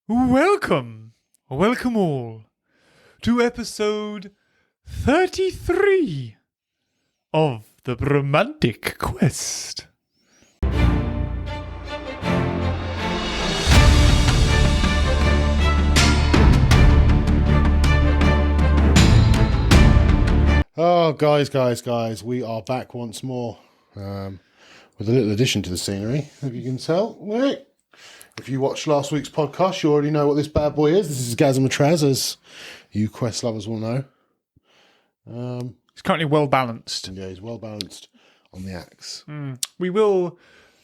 Welcome all, to episode 33 of the Bromantic Quest. Oh, guys, we are back once more with a little addition to the scenery, if you can tell. Right. If you watched last week's podcast, you already know what this bad boy is. This is Gazzamatraz, as you quest lovers will know. He's currently well balanced. Yeah, he's well balanced on the axe. We will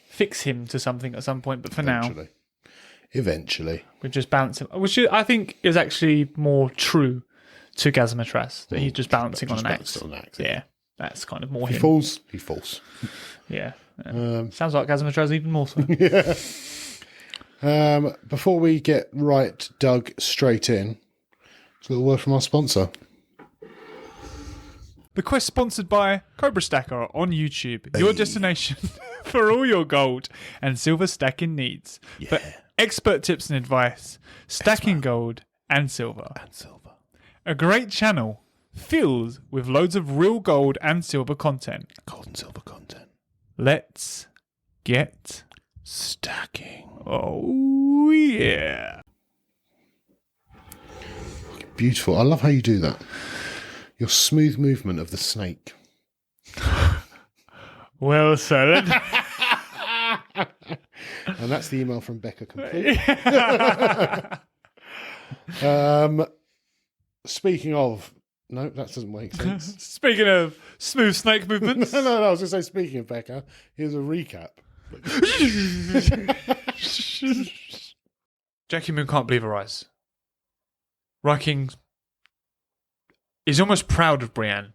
fix him to something at some point, but for now, Eventually. we just balance him, which I think is actually more true to Gazzamatraz, that he's just balancing on an axe. Yeah, that's kind of more him. He falls. Yeah. Sounds like Gazzamatraz even more so. Yeah. Before we get dug straight in, a little word from our sponsor. The quest sponsored by Cobra Stacker on YouTube, your destination for all your gold and silver stacking needs. Yeah. For expert tips and advice, stacking gold and silver. A great channel filled with loads of real gold and silver content. Gold and silver content. Let's get stacking. Oh, yeah. Beautiful. I love how you do that. Your smooth movement of the snake. Well said. And that's the email from Becca complete. Speaking of... No, that doesn't make sense. Speaking of smooth snake movements. No, I was going to say, speaking of Becca, here's a recap. Jackie Moon can't believe her eyes. Ryking is almost proud of Brienne,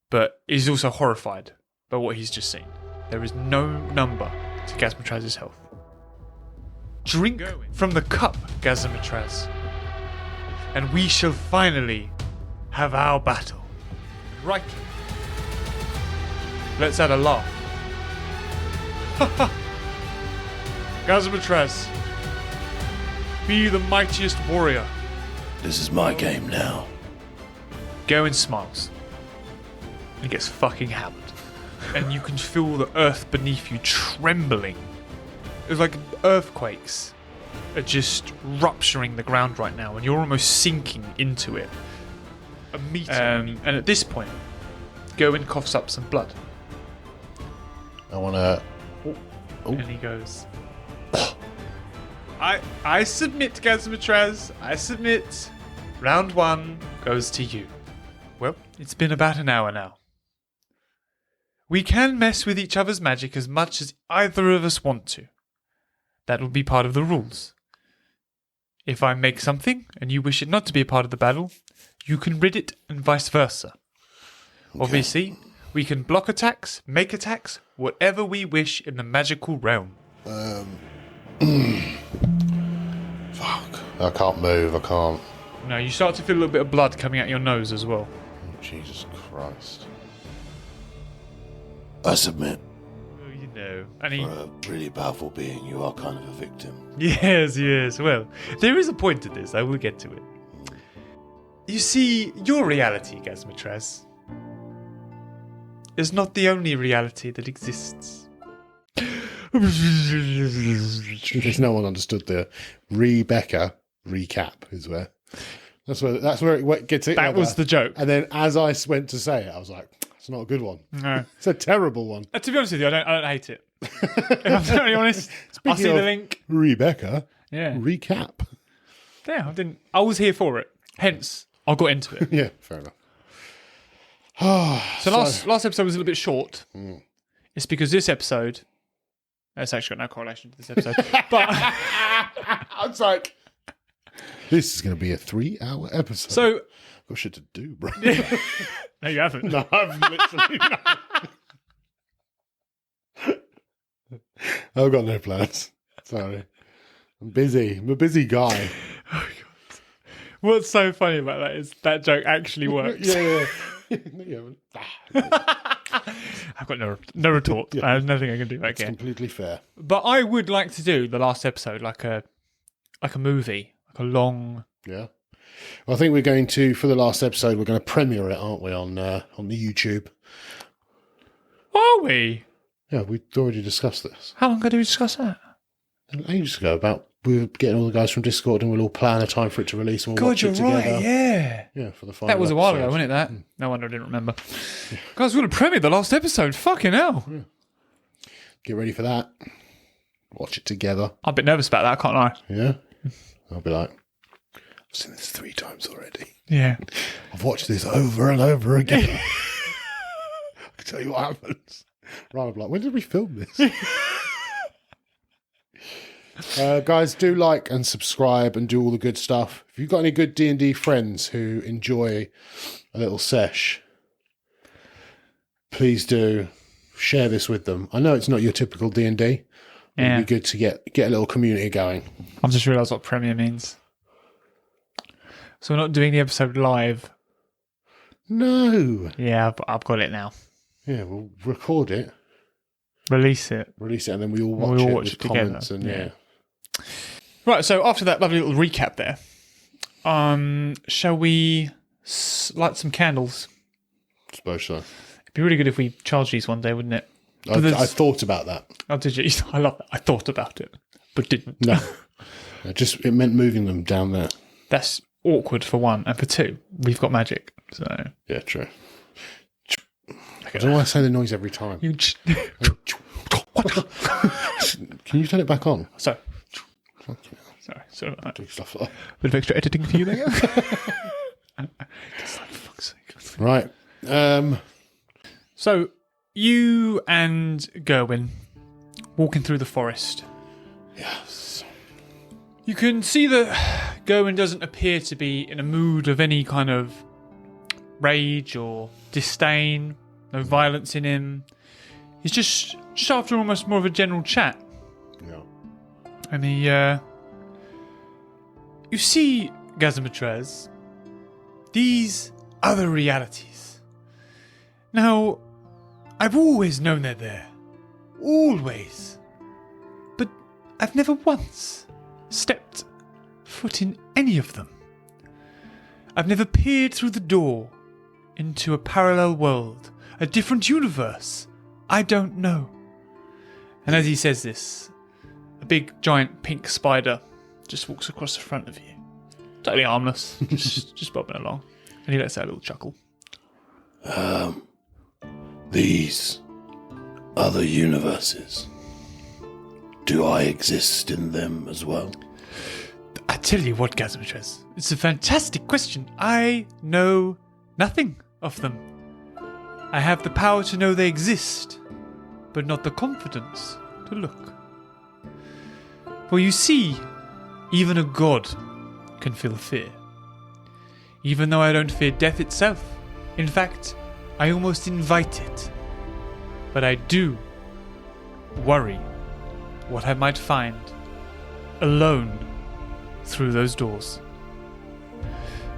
but is also horrified by what he's just seen. There is no number to Gazzamatraz's health. Drink from the cup, Gazzamatraz, and we shall finally have our battle. Ryking, let's add a laugh. Gazzamatraz, be the mightiest warrior. This is my game now. Gerwin smiles. He gets fucking hammered. And you can feel the earth beneath you trembling. It's like earthquakes are just rupturing the ground right now, and you're almost sinking into it. A meter. And at this point, Gerwin coughs up some blood. I want to... And he goes, I submit, Gazzamatraz. I submit. Round 1 goes to you. Well, it's been about an hour now. We can mess with each other's magic as much as either of us want to. That will be part of the rules. If I make something and you wish it not to be a part of the battle, you can rid it and vice versa. Okay. Obviously, we can block attacks, make attacks, whatever we wish in the magical realm. Fuck. I can't move, I can't. No, you start to feel a little bit of blood coming out your nose as well. Oh, Jesus Christ. I submit. Oh, you know. And he... For a really powerful being, you are kind of a victim. Yes. Well, there is a point to this. I will get to it. You see, your reality, Gazzamatraz, is not the only reality that exists. In case no one understood the Rebecca recap is where... That's where it gets it. That was the joke. And then as I went to say it, I was like, it's not a good one. No. It's a terrible one. To be honest with you, I don't hate it. If I'm totally honest, I'll see the link. Rebecca. Yeah. Recap. Yeah, I was here for it. Hence, I got into it. Yeah, fair enough. So last episode was a little bit short. It's because this episode... It's actually got no correlation to this episode. But I was like... This is going to be a 3-hour episode. So... I've got shit to do, bro. No, you haven't. No, I've literally not. I've got no plans. Sorry. I'm busy. I'm a busy guy. Oh, God. What's so funny about that is that joke actually works. Yeah. No, you haven't. I've got no retort. Yeah. I have nothing I can do again. It's completely fair. But I would like to do the last episode like a like a movie, like a long. Yeah. Well, I think we're going to, for the last episode, we're going to premiere it, aren't we, on the YouTube? Are we? Yeah, we've already discussed this. How long ago did we discuss that? Ages ago, about we were getting all the guys from Discord and we'll all plan a time for it to release and we'll watch it together. Right, yeah. Yeah, for the final That was a while ago, episode. wasn't it, that? No wonder I didn't remember. Guys, we're going to premiere the last episode. Fucking hell. Yeah. Get ready for that. Watch it together. I'm a bit nervous about that, can't I? Yeah. I'll be like, I've seen this 3 times already. Yeah. I've watched this over and over again. I can tell you what happens. Right, I'm like, when did we film this? Guys, do like and subscribe and do all the good stuff. If you've got any good D&D friends who enjoy a little sesh, please do share this with them. I know it's not your typical D&D. But it'd be good to get a little community going. I've just realised what premiere means. So we're not doing the episode live. No. Yeah, I've got it now. Yeah, we'll record it. Release it. And then we all watch it with comments together. and Right, so after that lovely little recap there, shall we light some candles? I suppose so. It'd be really good if we charged these one day, wouldn't it? I thought about that. Oh, did you? I love that. I thought about it, but didn't. No. It meant moving them down there. That's awkward for one, and for two, we've got magic. So Yeah, true. I don't know why I say the noise every time. you. Can you turn it back on? So Fucking hell. sorry. Do stuff like Bit of extra editing for you there. Just like, fuck's sake. that. Right. So you and Gerwin walking through the forest. Yes. You can see that Gerwin doesn't appear to be in a mood of any kind of rage or disdain. No violence in him. He's just after almost more of a general chat. Yeah. And you see, Gazzamatraz, these other realities. Now, I've always known they're there. Always. But I've never once stepped foot in any of them. I've never peered through the door into a parallel world, a different universe. I don't know. And as he says this, a big, giant pink spider just walks across the front of you. Totally harmless, just bobbing along. And he lets out a little chuckle. These other universes, do I exist in them as well? I tell you what, Gazzamatraz, it's a fantastic question. I know nothing of them. I have the power to know they exist, but not the confidence to look. For you see, even a god can feel fear. Even though I don't fear death itself. In fact, I almost invite it. But I do worry what I might find alone through those doors.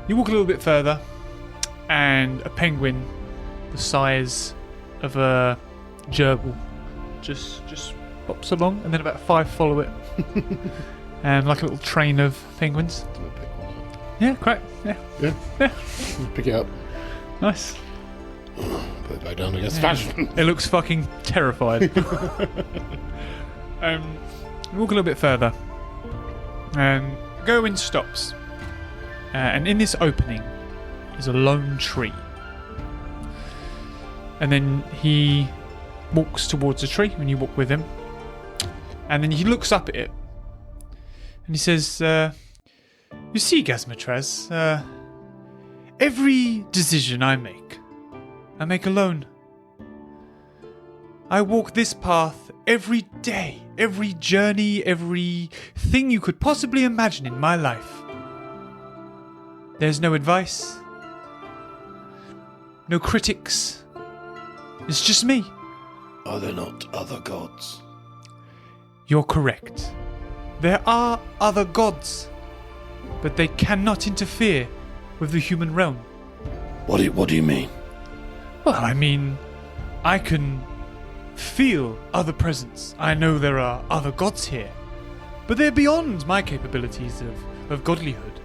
You walk a little bit further, and a penguin the size of a gerbil just pops along, and then about 5 follow it. And like a little train of penguins. Yeah, correct. Yeah. Pick it up. Nice. Put it back down against fashion. It looks fucking terrified. Walk a little bit further. Gerwin stops. And in this opening is a lone tree. And then he walks towards the tree, and you walk with him. And then he looks up at it. And he says, you see, Gazzamatraz, every decision I make alone. I walk this path every day, every journey, every thing you could possibly imagine in my life. There's no advice, no critics. It's just me. Are there not other gods? You're correct. There are other gods, but they cannot interfere with the human realm. What do you mean? Well, I mean, I can feel other presence. I know there are other gods here, but they're beyond my capabilities of godlyhood.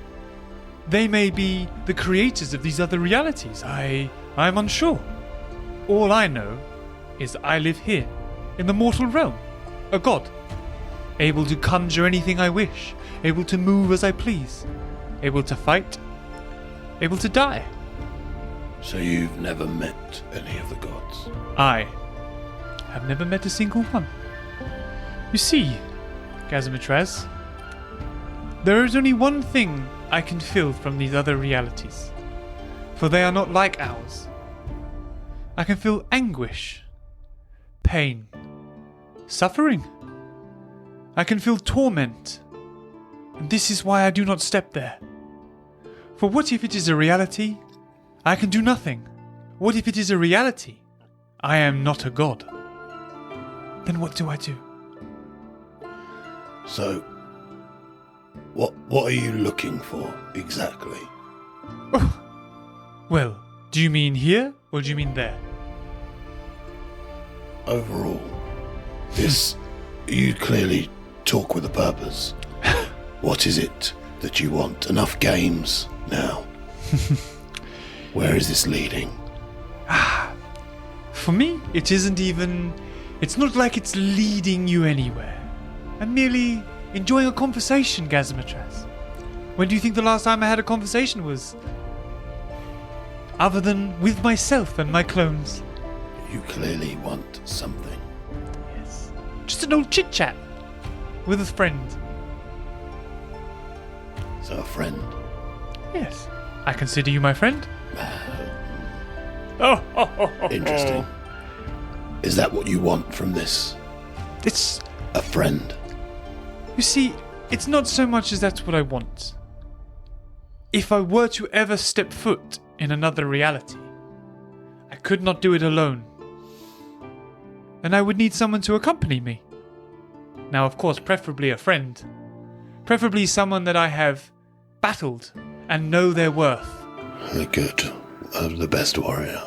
They may be the creators of these other realities. I'm unsure. All I know is I live here, in the mortal realm, a god, able to conjure anything I wish, able to move as I please, able to fight, able to die. So you've never met any of the gods? I have never met a single one. You see, Gazzamatraz, there is only one thing I can feel from these other realities, for they are not like ours. I can feel anguish, pain, suffering. I can feel torment, and this is why I do not step there. For what if it is a reality? I can do nothing. What if it is a reality? I am not a god. Then what do I do? So, what are you looking for exactly? Oh, well, do you mean here or do you mean there? Overall, you clearly talk with a purpose. What is it that you want? Enough games now. Where is this leading? For me, it isn't even... It's not like it's leading you anywhere. I'm merely enjoying a conversation, Gazzamatraz. When do you think the last time I had a conversation was? Other than with myself and my clones. You clearly want something. Yes. Just an old chit-chat. With a friend. So a friend? Yes. I consider you my friend. Interesting. Is that what you want from this? It's... A friend? You see, it's not so much as that's what I want. If I were to ever step foot in another reality, I could not do it alone. And I would need someone to accompany me. Now, of course, preferably a friend. Preferably someone that I have battled and know their worth. Good. The best warrior.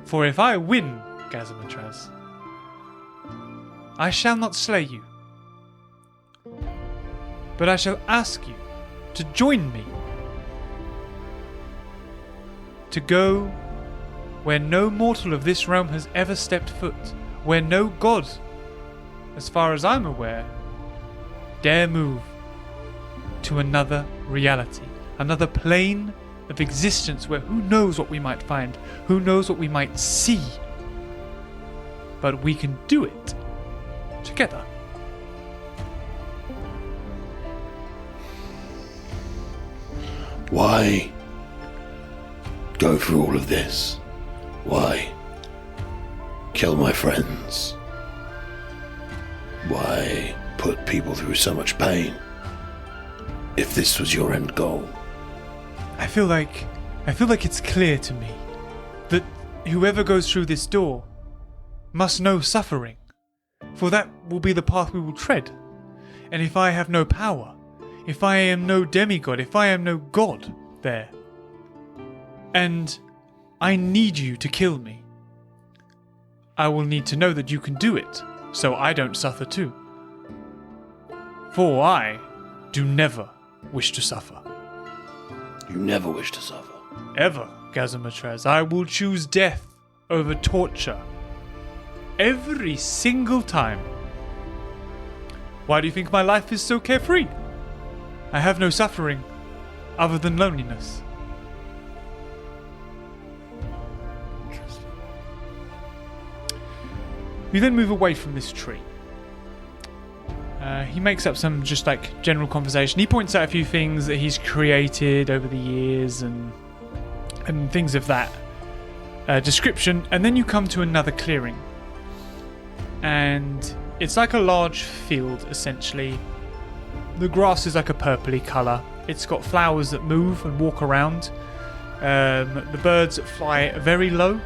For if I win, Gazzamatraz, I shall not slay you, but I shall ask you to join me, to go where no mortal of this realm has ever stepped foot, where no god, as far as I'm aware, dare move, to another reality, another plane of existence where who knows what we might find, who knows what we might see, but we can do it together. Why go through all of this? Why kill my friends? Why put people through so much pain? If this was your end goal. I feel like it's clear to me that whoever goes through this door must know suffering, for that will be the path we will tread. And if I have no power, if I am no demigod, if I am no god there, and I need you to kill me, I will need to know that you can do it, so I don't suffer too. For I do never wish to suffer. You never wish to suffer. Ever, Gazzamatraz. I will choose death over torture. Every single time. Why do you think my life is so carefree? I have no suffering other than loneliness. Interesting. We then move away from this tree. He makes up some just like general conversation. He points out a few things that he's created over the years and things of that description. And then you come to another clearing. And it's like a large field, essentially. The grass is like a purpley colour. It's got flowers that move and walk around. The birds fly very low.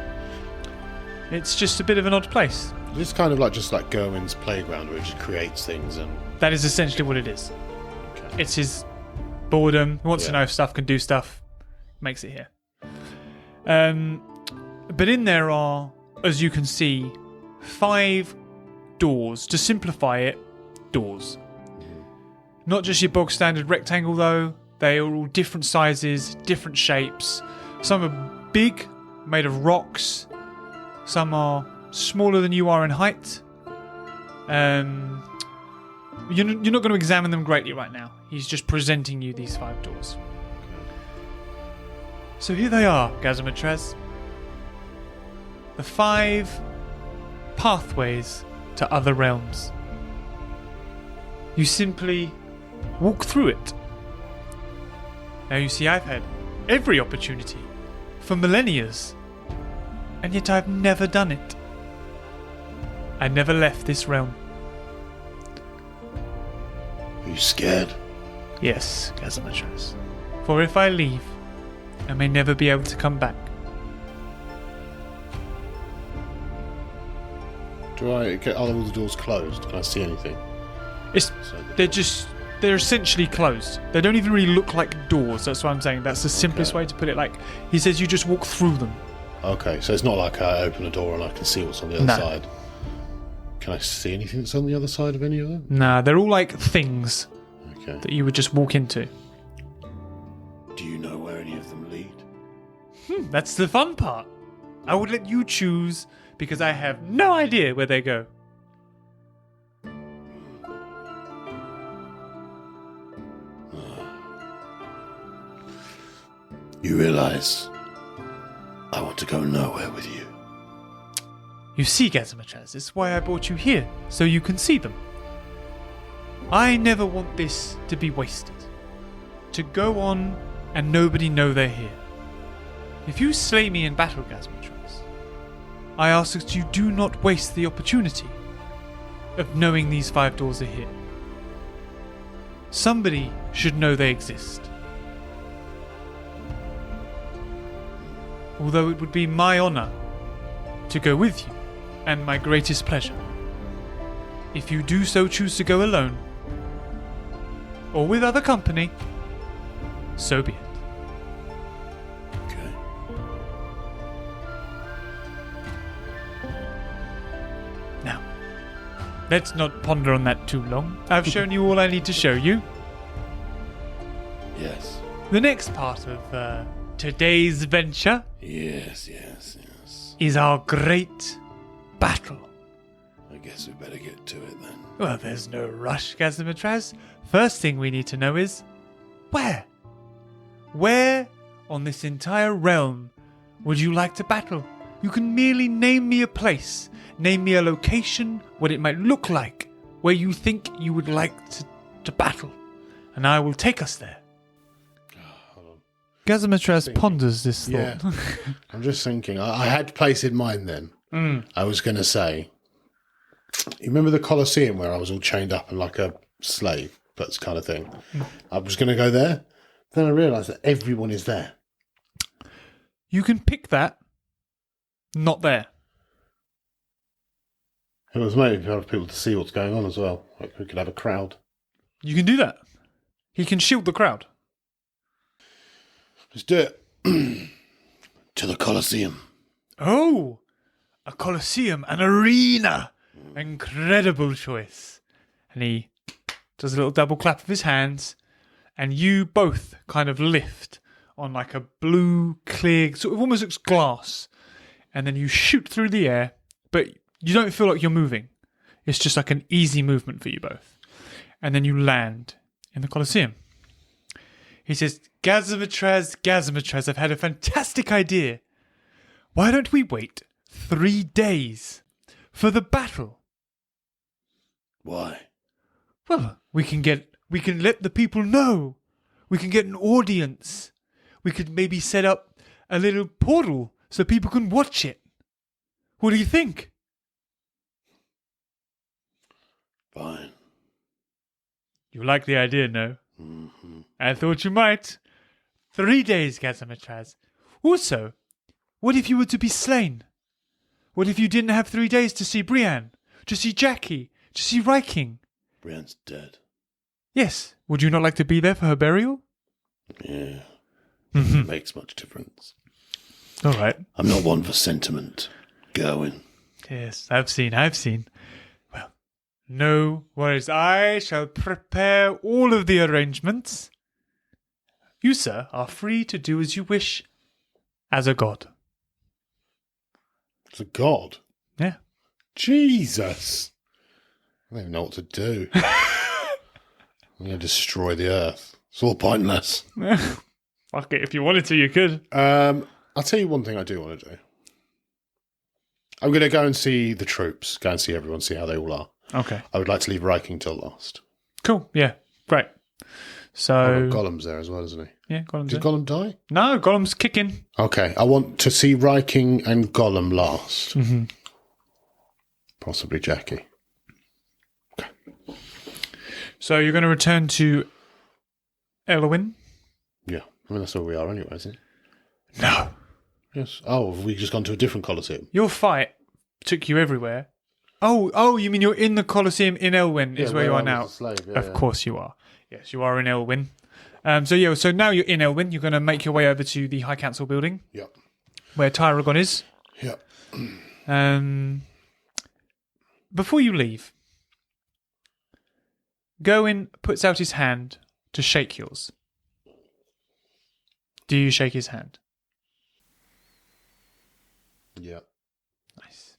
It's just a bit of an odd place. It's kind of like just like Gerwin's playground where he just creates things and... That is essentially what it is. Okay. It's his boredom. He wants to know if stuff can do stuff. Makes it here. But in there are, as you can see, 5 doors. To simplify it, doors. Not just your bog standard rectangle though. They are all different sizes, different shapes. Some are big, made of rocks. Some are smaller than you are in height. You're not going to examine them greatly right now. He's just presenting you these 5 doors. So here they are, Gazzamatraz. The 5 pathways to other realms. You simply walk through it. Now you see, I've had every opportunity for millennia, and yet I've never done it. I never left this realm. Are you scared? Yes, Gazzamatraz. For if I leave, I may never be able to come back. Are all the doors closed? Can I see anything? They're essentially closed. They don't even really look like doors. That's what I'm saying. That's the simplest way to put it. Like, he says you just walk through them. Okay, so it's not like I open a door and I can see what's on the other side. Can I see anything that's on the other side of any of them? Nah, they're all like things that you would just walk into. Do you know where any of them lead? That's the fun part. I would let you choose because I have no idea where they go. You realise I want to go nowhere with you. You see, Gazzamatraz, this is why I brought you here, so you can see them. I never want this to be wasted. To go on and nobody know they're here. If you slay me in battle, Gazzamatraz, I ask that you do not waste the opportunity of knowing these 5 doors are here. Somebody should know they exist. Although it would be my honour to go with you, and my greatest pleasure. If you do so choose to go alone, or with other company, so be it. Okay. Now, let's not ponder on that too long. I've shown you all I need to show you. Yes. The next part of today's venture Yes. is our great battle. I guess we better get to it then. Well, there's no rush, Gazzamatraz. First thing we need to know is where? Where on this entire realm would you like to battle? You can merely name me a place, name me a location, what it might look like, where you think you would like to battle, and I will take us there. Gazzamatraz ponders this thought. Yeah. I'm just thinking. I had a place in mind then. I was going to say, you remember the Colosseum where I was all chained up and like a slave, that's kind of thing? I was going to go there. Then I realised that everyone is there. You can pick that. Not there. It was maybe for people to see what's going on as well. Like we could have a crowd. You can do that. He can shield the crowd. Let's do it. To the Colosseum. Oh! A Colosseum, an arena! Incredible choice. And he does a little double clap of his hands, and you both kind of lift on like a blue, clear, sort of almost looks glass. And then you shoot through the air, but you don't feel like you're moving. It's just like an easy movement for you both. And then you land in the Colosseum. He says, Gazzamatraz, I've had a fantastic idea. Why don't we wait 3 days for the battle? Why? Well, we can let the people know. We can get an audience. We could maybe set up a little portal so people can watch it. What do you think? Fine. You like the idea, no? Mm-hmm. I thought you might. 3 days, Gazzamatraz. Also, what if you were to be slain? What if you didn't have 3 days to see Brienne, to see Jackie, to see Ryking? Brienne's dead. Yes. Would you not like to be there for her burial? Yeah. Makes much difference. All right. I'm not one for sentiment. Gerwin. Yes, I've seen. Well, No worries. I shall prepare all of the arrangements. You, sir, are free to do as you wish as a god. It's a god. Yeah. Jesus. I don't even know what to do. I'm going to destroy the earth. It's all pointless. Fuck it. If you wanted to, you could. I'll tell you one thing I do want to do. I'm going to go and see the troops. Go and see everyone, see how they all are. Okay. I would like to leave Riking till last. Cool. Yeah. Great. So... Gollum's there as well, isn't he? Yeah, Gollum's Did there. Gollum die? No, Gollum's kicking. Okay. I want to see Riking and Gollum last. Mm-hmm. Possibly Jackie. Okay. So you're going to return to Elwyn? Yeah. I mean, that's where we are anyway, isn't it? No. Yes. Oh, have we just gone to a different Colosseum? Your fight took you everywhere. Oh, you mean you're in the Colosseum in Elwyn is where you are now? Of course you are. Yes, you are in Elwyn. So now you're in Elwyn. You're going to make your way over to the High Council building. Yep. Where Tyragon is. Yep. Before you leave, Gerwin puts out his hand to shake yours. Do you shake his hand? Yep. Nice.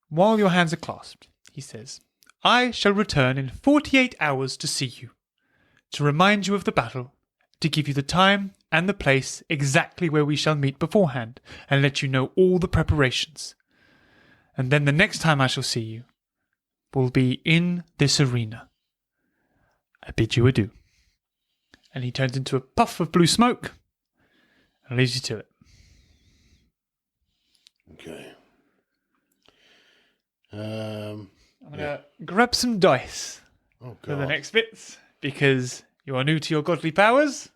While your hands are clasped, he says, I shall return in 48 hours to see you, to remind you of the battle, to give you the time and the place exactly where we shall meet beforehand, and let you know all the preparations. And then the next time I shall see you will be in this arena. I bid you adieu. And he turns into a puff of blue smoke and leaves you to it. Okay. I'm going to grab some dice for the next bits, because you are new to your godly powers,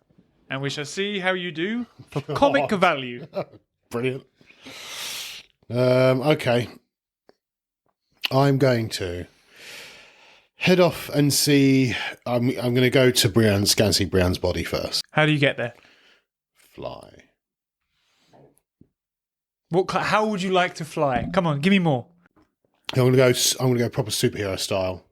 and we shall see how you do for comic value. Brilliant. Okay. I'm going to head off and see. I'm going to go to Brienne's, go and see Brienne's body first. How do you get there? Fly. How would you like to fly? Come on, give me more. I'm going to go proper superhero style.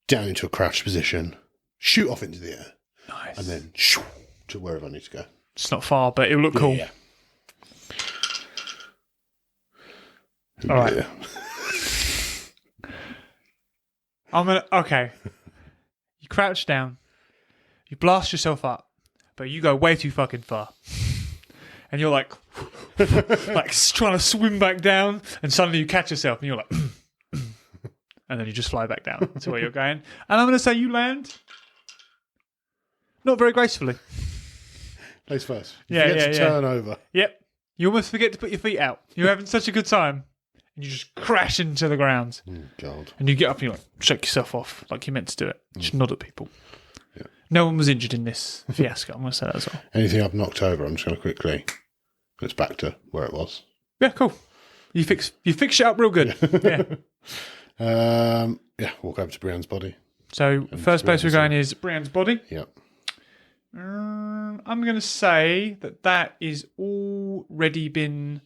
Down into a crouched position. Shoot off into the air. Nice. And then shoo, to wherever I need to go. It's not far, but it'll look cool. Yeah. All right. Yeah. Okay. You crouch down. You blast yourself up, but you go way too fucking far. And you're like trying to swim back down, and suddenly you catch yourself, and you're like, and then you just fly back down to where you're going. And I'm going to say you land not very gracefully. Place first. Yeah. Turn over. Yep. You almost forget to put your feet out. You're having such a good time, and you just crash into the ground. Oh, God. And you get up and you like shake yourself off like you meant to do it. Just nod at people. Yeah. No one was injured in this fiasco. I'm going to say that as well. Anything I've knocked over, I'm just going to quickly. It's back to where it was. Yeah, cool. You fix it up real good. Yeah. Walk over to Brienne's body. So first place we're going is Brienne's body. Yep. I'm going to say that is already been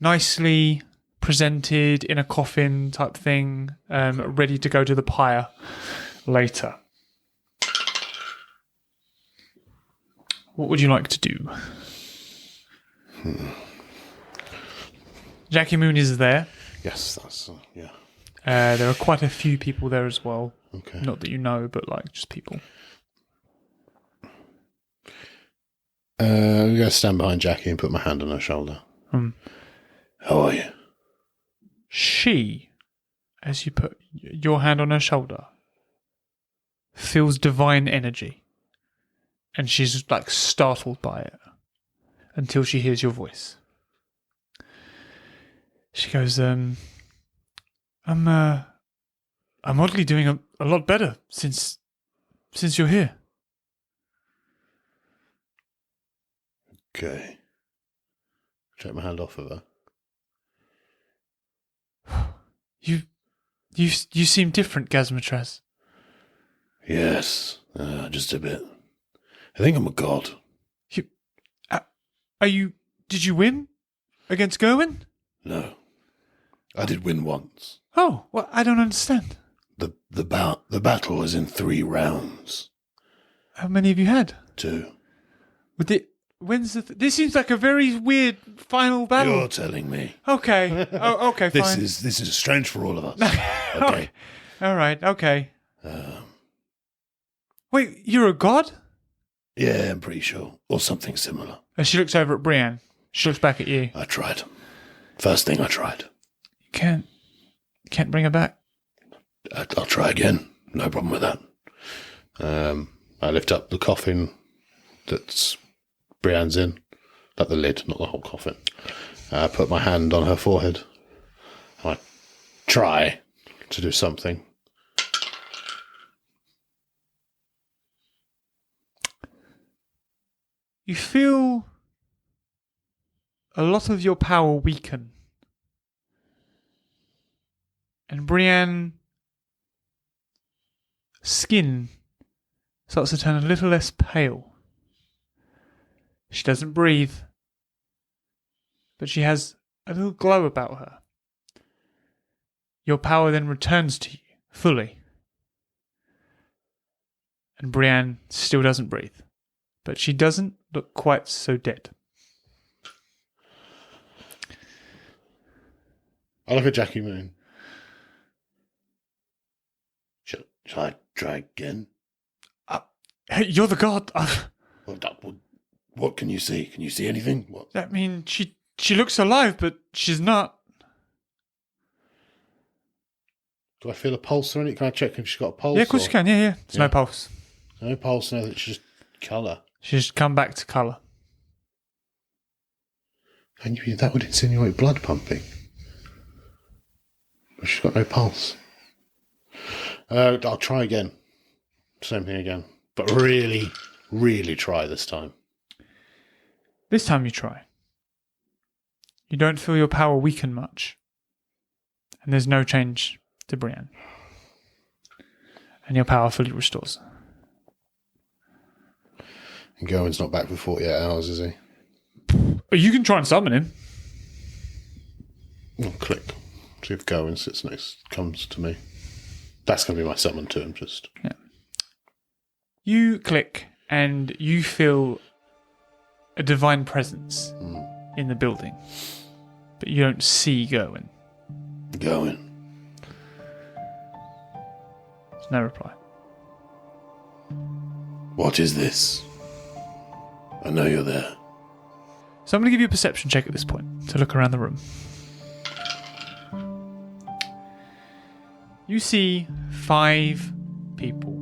nicely presented in a coffin type thing, ready to go to the pyre later. What would you like to do? Jackie Moon is there. Yes, that's yeah. There are quite a few people there as well. Okay. Not that you know, but like just people. I'm going to stand behind Jackie and put my hand on her shoulder. How are you? She, as you put your hand on her shoulder, feels divine energy. And she's like startled by it until she hears your voice. She goes, I'm oddly doing a lot better since you're here. Okay. Take my hand off of her. You seem different, Gazzamatraz. Yes, just a bit. I think I'm a god. Did you win against Gerwin? No. I did win once. Oh, well, I don't understand. The battle was in 3 rounds. How many have you had? 2. When's this seems like a very weird final battle. You're telling me. Okay. Oh, okay, fine. This is strange for all of us. Okay. All right, okay. Wait, you're a god? Yeah, I'm pretty sure. Or something similar. And she looks over at Brienne. She looks back at you. I tried. First thing I tried. You can't bring her back. I'll try again. No problem with that. I lift up the coffin that's Brienne's in. Like the lid, not the whole coffin. I put my hand on her forehead. I try to do something. You feel a lot of your power weaken. And Brienne's skin starts to turn a little less pale. She doesn't breathe, but she has a little glow about her. Your power then returns to you fully. And Brienne still doesn't breathe, but she doesn't look quite so dead. I look at Jackie Moon. Shall I try again? Hey, you're the god. What can you see? Can you see anything? What? I mean, she looks alive, but she's not. Do I feel a pulse or anything? Can I check if she's got a pulse? Yeah, of course you can. Yeah. There's no pulse. No pulse, no, it's just colour. She's come back to colour. And that would insinuate blood pumping. But she's got no pulse. I'll try again. Same thing again. But really, really try this time. This time you try. You don't feel your power weaken much. And there's no change to Brienne. And your power fully restores. And Gerwin's not back for 48 hours, is he? You can try and summon him. I'll click. See if Gerwin sits next, comes to me. That's going to be my summon to him, just. Yeah. You click and you feel a divine presence in the building. But you don't see Gerwin. Gerwin. There's no reply. What is this? I know you're there. So I'm going to give you a perception check at this point to look around the room. You see 5 people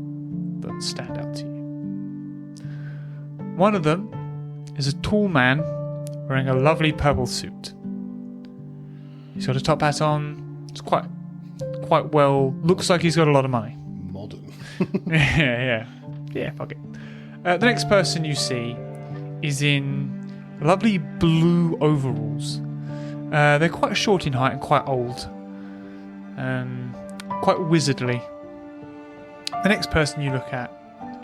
that stand out to you. One of them is a tall man wearing a lovely purple suit. He's got a top hat on. It's quite well. Looks like he's got a lot of money. Modern. Yeah, fuck it. The next person you see is in lovely blue overalls. They're quite short in height and quite old. Quite wizardly. The next person you look at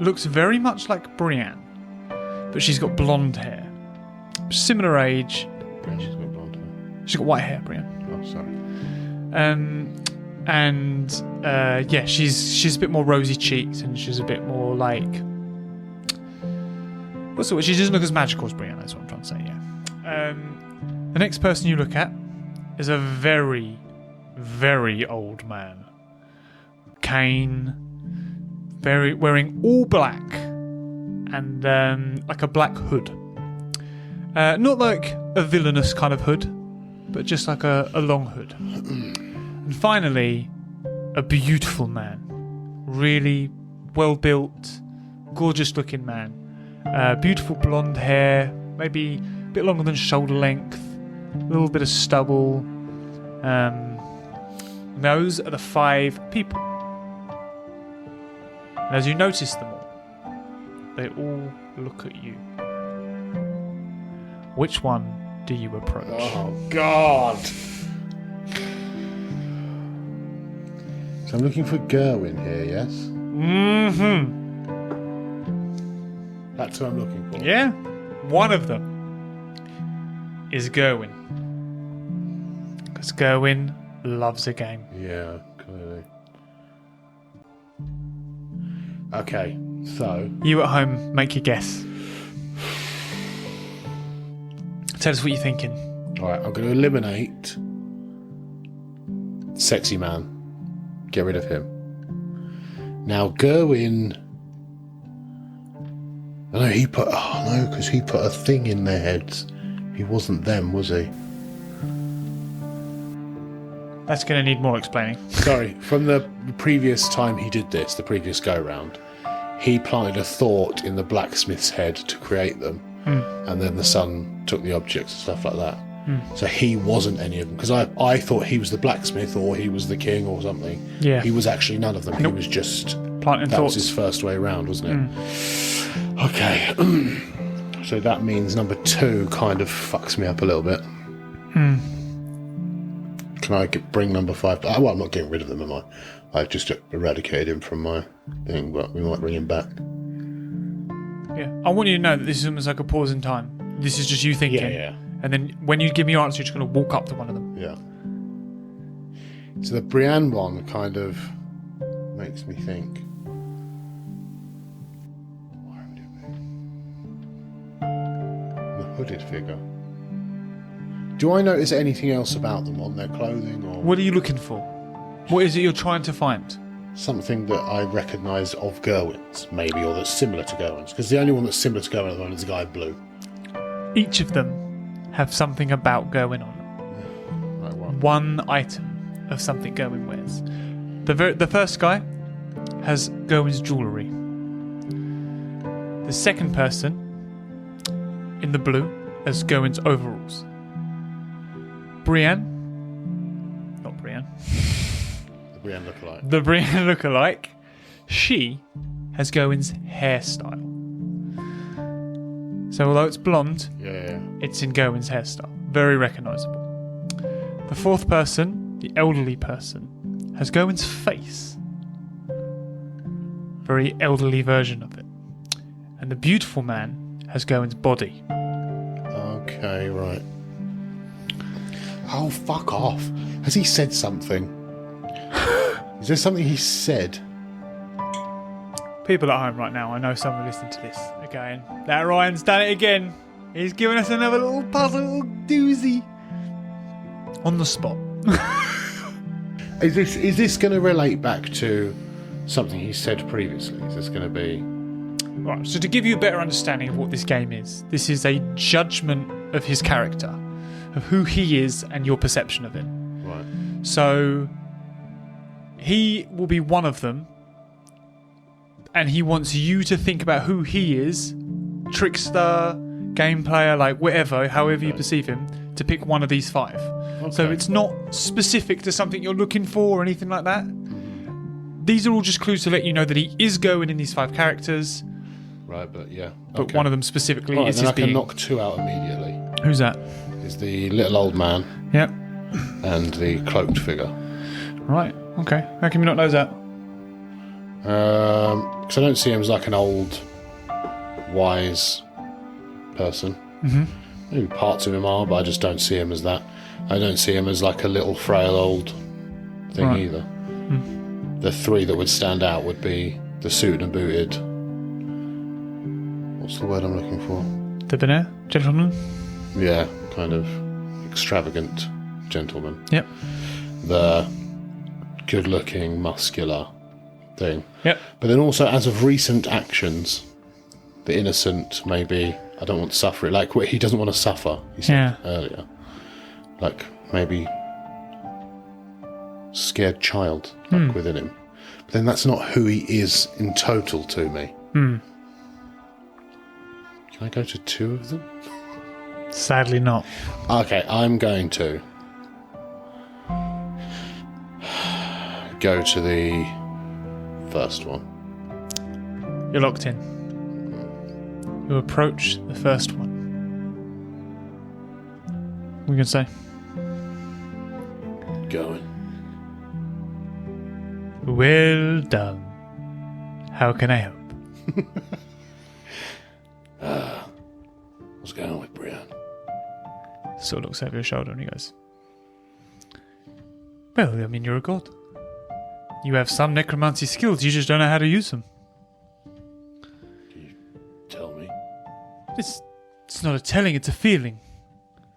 looks very much like Brienne, but she's got blonde hair. Similar age. She's got blonde hair. She's got white hair, Brienne. Oh, sorry. She's a bit more rosy cheeked and she's a bit more like. What's the word? She doesn't look as magical as Brienne, that's what I'm trying to say, yeah. The next person you look at is a very, very old man. Cane, wearing all black and like a black hood. Not like a villainous kind of hood, but just like a long hood. And finally, a beautiful man. Really well-built, gorgeous-looking man. Beautiful blonde hair, maybe a bit longer than shoulder length, a little bit of stubble. Those are the 5 people. And as you notice them all, they all look at you. Which one do you approach? Oh, God. So I'm looking for Gerwin here, yes? Mm-hmm. That's who I'm looking for. Yeah? One of them is Gerwin. Because Gerwin loves a game. Yeah, clearly. Okay, so... You at home, make your guess. Tell us what you're thinking. Alright, I'm going to eliminate Sexy Man. Get rid of him. Now, Gerwin... I know he put... Oh, no, because he put a thing in their heads. He wasn't them, was he? That's going to need more explaining. Sorry, from the previous time he did this, the previous go-round, he planted a thought in the blacksmith's head to create them, and then the sun took the objects and stuff like that. So he wasn't any of them, because I thought he was the blacksmith or he was the king or something. Yeah. He was actually none of them. He was just... Planting That thoughts. was his first way round, wasn't it? Okay. So that means number 2 kind of fucks me up a little bit. Can I bring number 5? Well, I'm not getting rid of them, am I? I've just eradicated him from my thing, but we might bring him back. Yeah. I want you to know that this is almost like a pause in time. This is just you thinking. Yeah. And then when you give me your answer, you're just going to walk up to one of them. Yeah. So the Brienne one kind of makes me think. Why would it be? The hooded figure. Do I notice anything else about them on their clothing or What are you looking for? What is it you're trying to find? something that I recognise of Gerwin's, maybe, or that's similar to Gerwin's? Because the only one that's similar to Gerwin at the moment is the guy in blue. Each of them have something about going on. Right, one. One item of something Gerwin wears. The first guy has Gerwin's jewellery. The second person in the blue has Gerwin's overalls. The Brienne lookalike. The Brienne lookalike, she has Gerwin's hairstyle. So although it's blonde, Yeah. it's in Gerwin's hairstyle. Very recognisable. The fourth person, the elderly person, has Gerwin's face. Very elderly version of it. And the beautiful man has Gerwin's body. Okay, right. Oh, fuck off. Has he said something? Is there something he said? People at home right now, I know some are listening to this again. That Ryan's done it again. He's given us another little puzzle, little doozy. On the spot. Is this going to relate back to something he said previously? Is this going to be... Right, so to give you a better understanding of what this game is, this is a judgment of his character, of who he is and your perception of him. Right. So he will be one of them, and he wants you to think about who he is, trickster, game player, like whatever, however you perceive him, to pick one of these 5. Okay. So it's not specific to something you're looking for or anything like that. These are all just clues to let you know that he is going in these 5 characters, Right, but yeah. but Okay. one of them specifically Right, is then his I can being. knock 2 out immediately. Who's that? Is the little old man Yep. and the cloaked figure. Right. Okay. How can you not know that? Because I don't see him as like an old, wise person. Maybe parts of him are, but I just don't see him as that. I don't see him as like a little frail old thing Right. either. The 3 that would stand out would be the suited and booted. What's the word I'm looking for? Debonair? Gentleman? Yeah, kind of extravagant gentleman. Yep. The good-looking, muscular thing. Yep. But then also, as of recent actions, the innocent, maybe, I don't want to suffer it. Like, he doesn't want to suffer, he said earlier. Like, maybe scared child like within him. But then that's not who he is in total to me. Can I go to 2 of them? Sadly not. Okay, I'm going to go to the first one. You're locked in. You approach the first one. What are you going to say? Going. Well done. How can I help? What's going on with Brienne? Sort of looks over your shoulder and he goes, Well, I mean, you're a god. You have some necromancy skills, you just don't know how to use them. Can you tell me? It's not a telling, it's a feeling.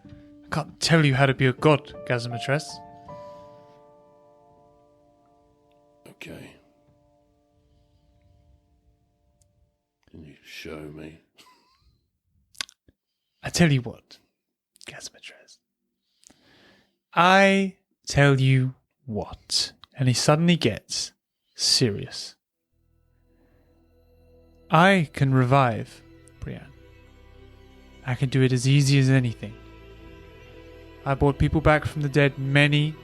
I can't tell you how to be a god, Gazzamatraz. Okay. Can you show me? I tell you what, Gazzamatraz. I tell you what. And he suddenly gets serious. I can revive Brienne. I can do it as easy as anything. I brought people back from the dead many,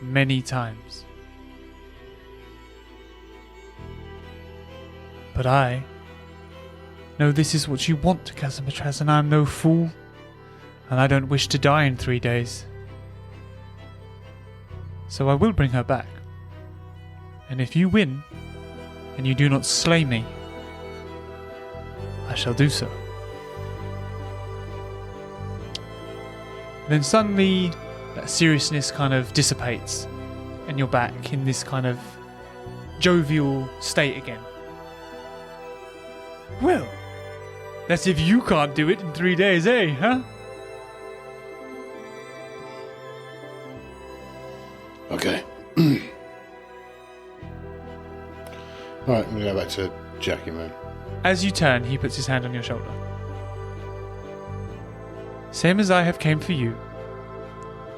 many times. But I know this is what you want, Gazzamatraz, and I'm no fool. And I don't wish to die in 3 days. So I will bring her back. And if you win, and you do not slay me, I shall do so. Then suddenly, that seriousness kind of dissipates, and you're back in this kind of jovial state again. Well, that's if you can't do it in 3 days, eh, huh? Okay. Alright, I'm going to go back to Jackie, man. As you turn, he puts his hand on your shoulder. Same as I have came for you.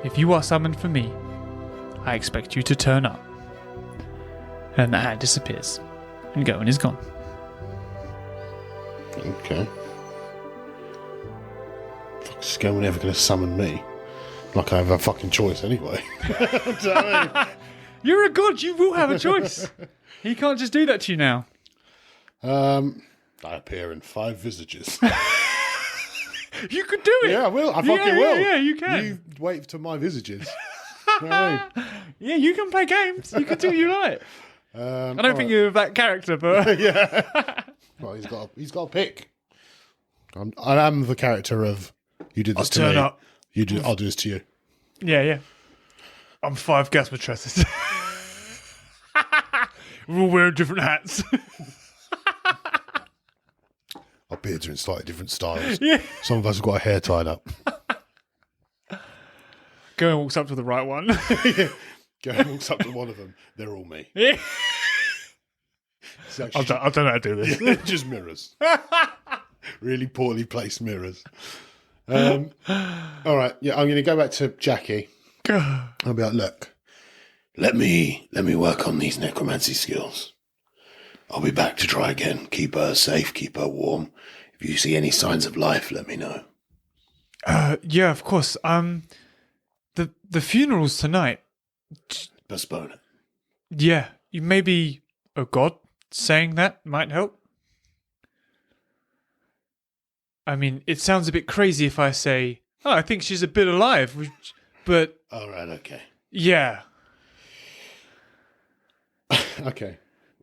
If you are summoned for me, I expect you to turn up. And the hand disappears. And Gerwin is gone. Okay. Fuck's Gerwin ever going to summon me? Like I have a fucking choice anyway. Do you know what I mean? You're a god, you will have a choice. He can't just do that to you now. I appear in 5 visages. You could do it. Yeah, I will. I fucking will. Yeah, you can. You wait to my visages. You know what I mean? Yeah, you can play games. You can do what you like. I don't think you're that character, but... Yeah. Well, he's got a pick. I am the character of, you did this to turn me. up. I'll do this to you. Yeah. I'm 5 Gazzamatrazes. We're all wearing different hats. Our beards are in slightly different styles. Yeah. Some of us have got our hair tied up. Gerwin walks up to the right one. Gerwin walks up to one of them. They're all me. Yeah. It's I actually don't know how to do this. just mirrors. Really poorly placed mirrors. All right. Yeah, I'm going to go back to Jackie. I'll be like, look, let me work on these necromancy skills. I'll be back to try again. Keep her safe, keep her warm. If you see any signs of life, let me know. Yeah, of course. The funeral's tonight. Postpone it. Yeah, you maybe a god saying that might help. I mean, it sounds a bit crazy if I say, "Oh, I think she's a bit alive," but All right, okay. yeah. Okay.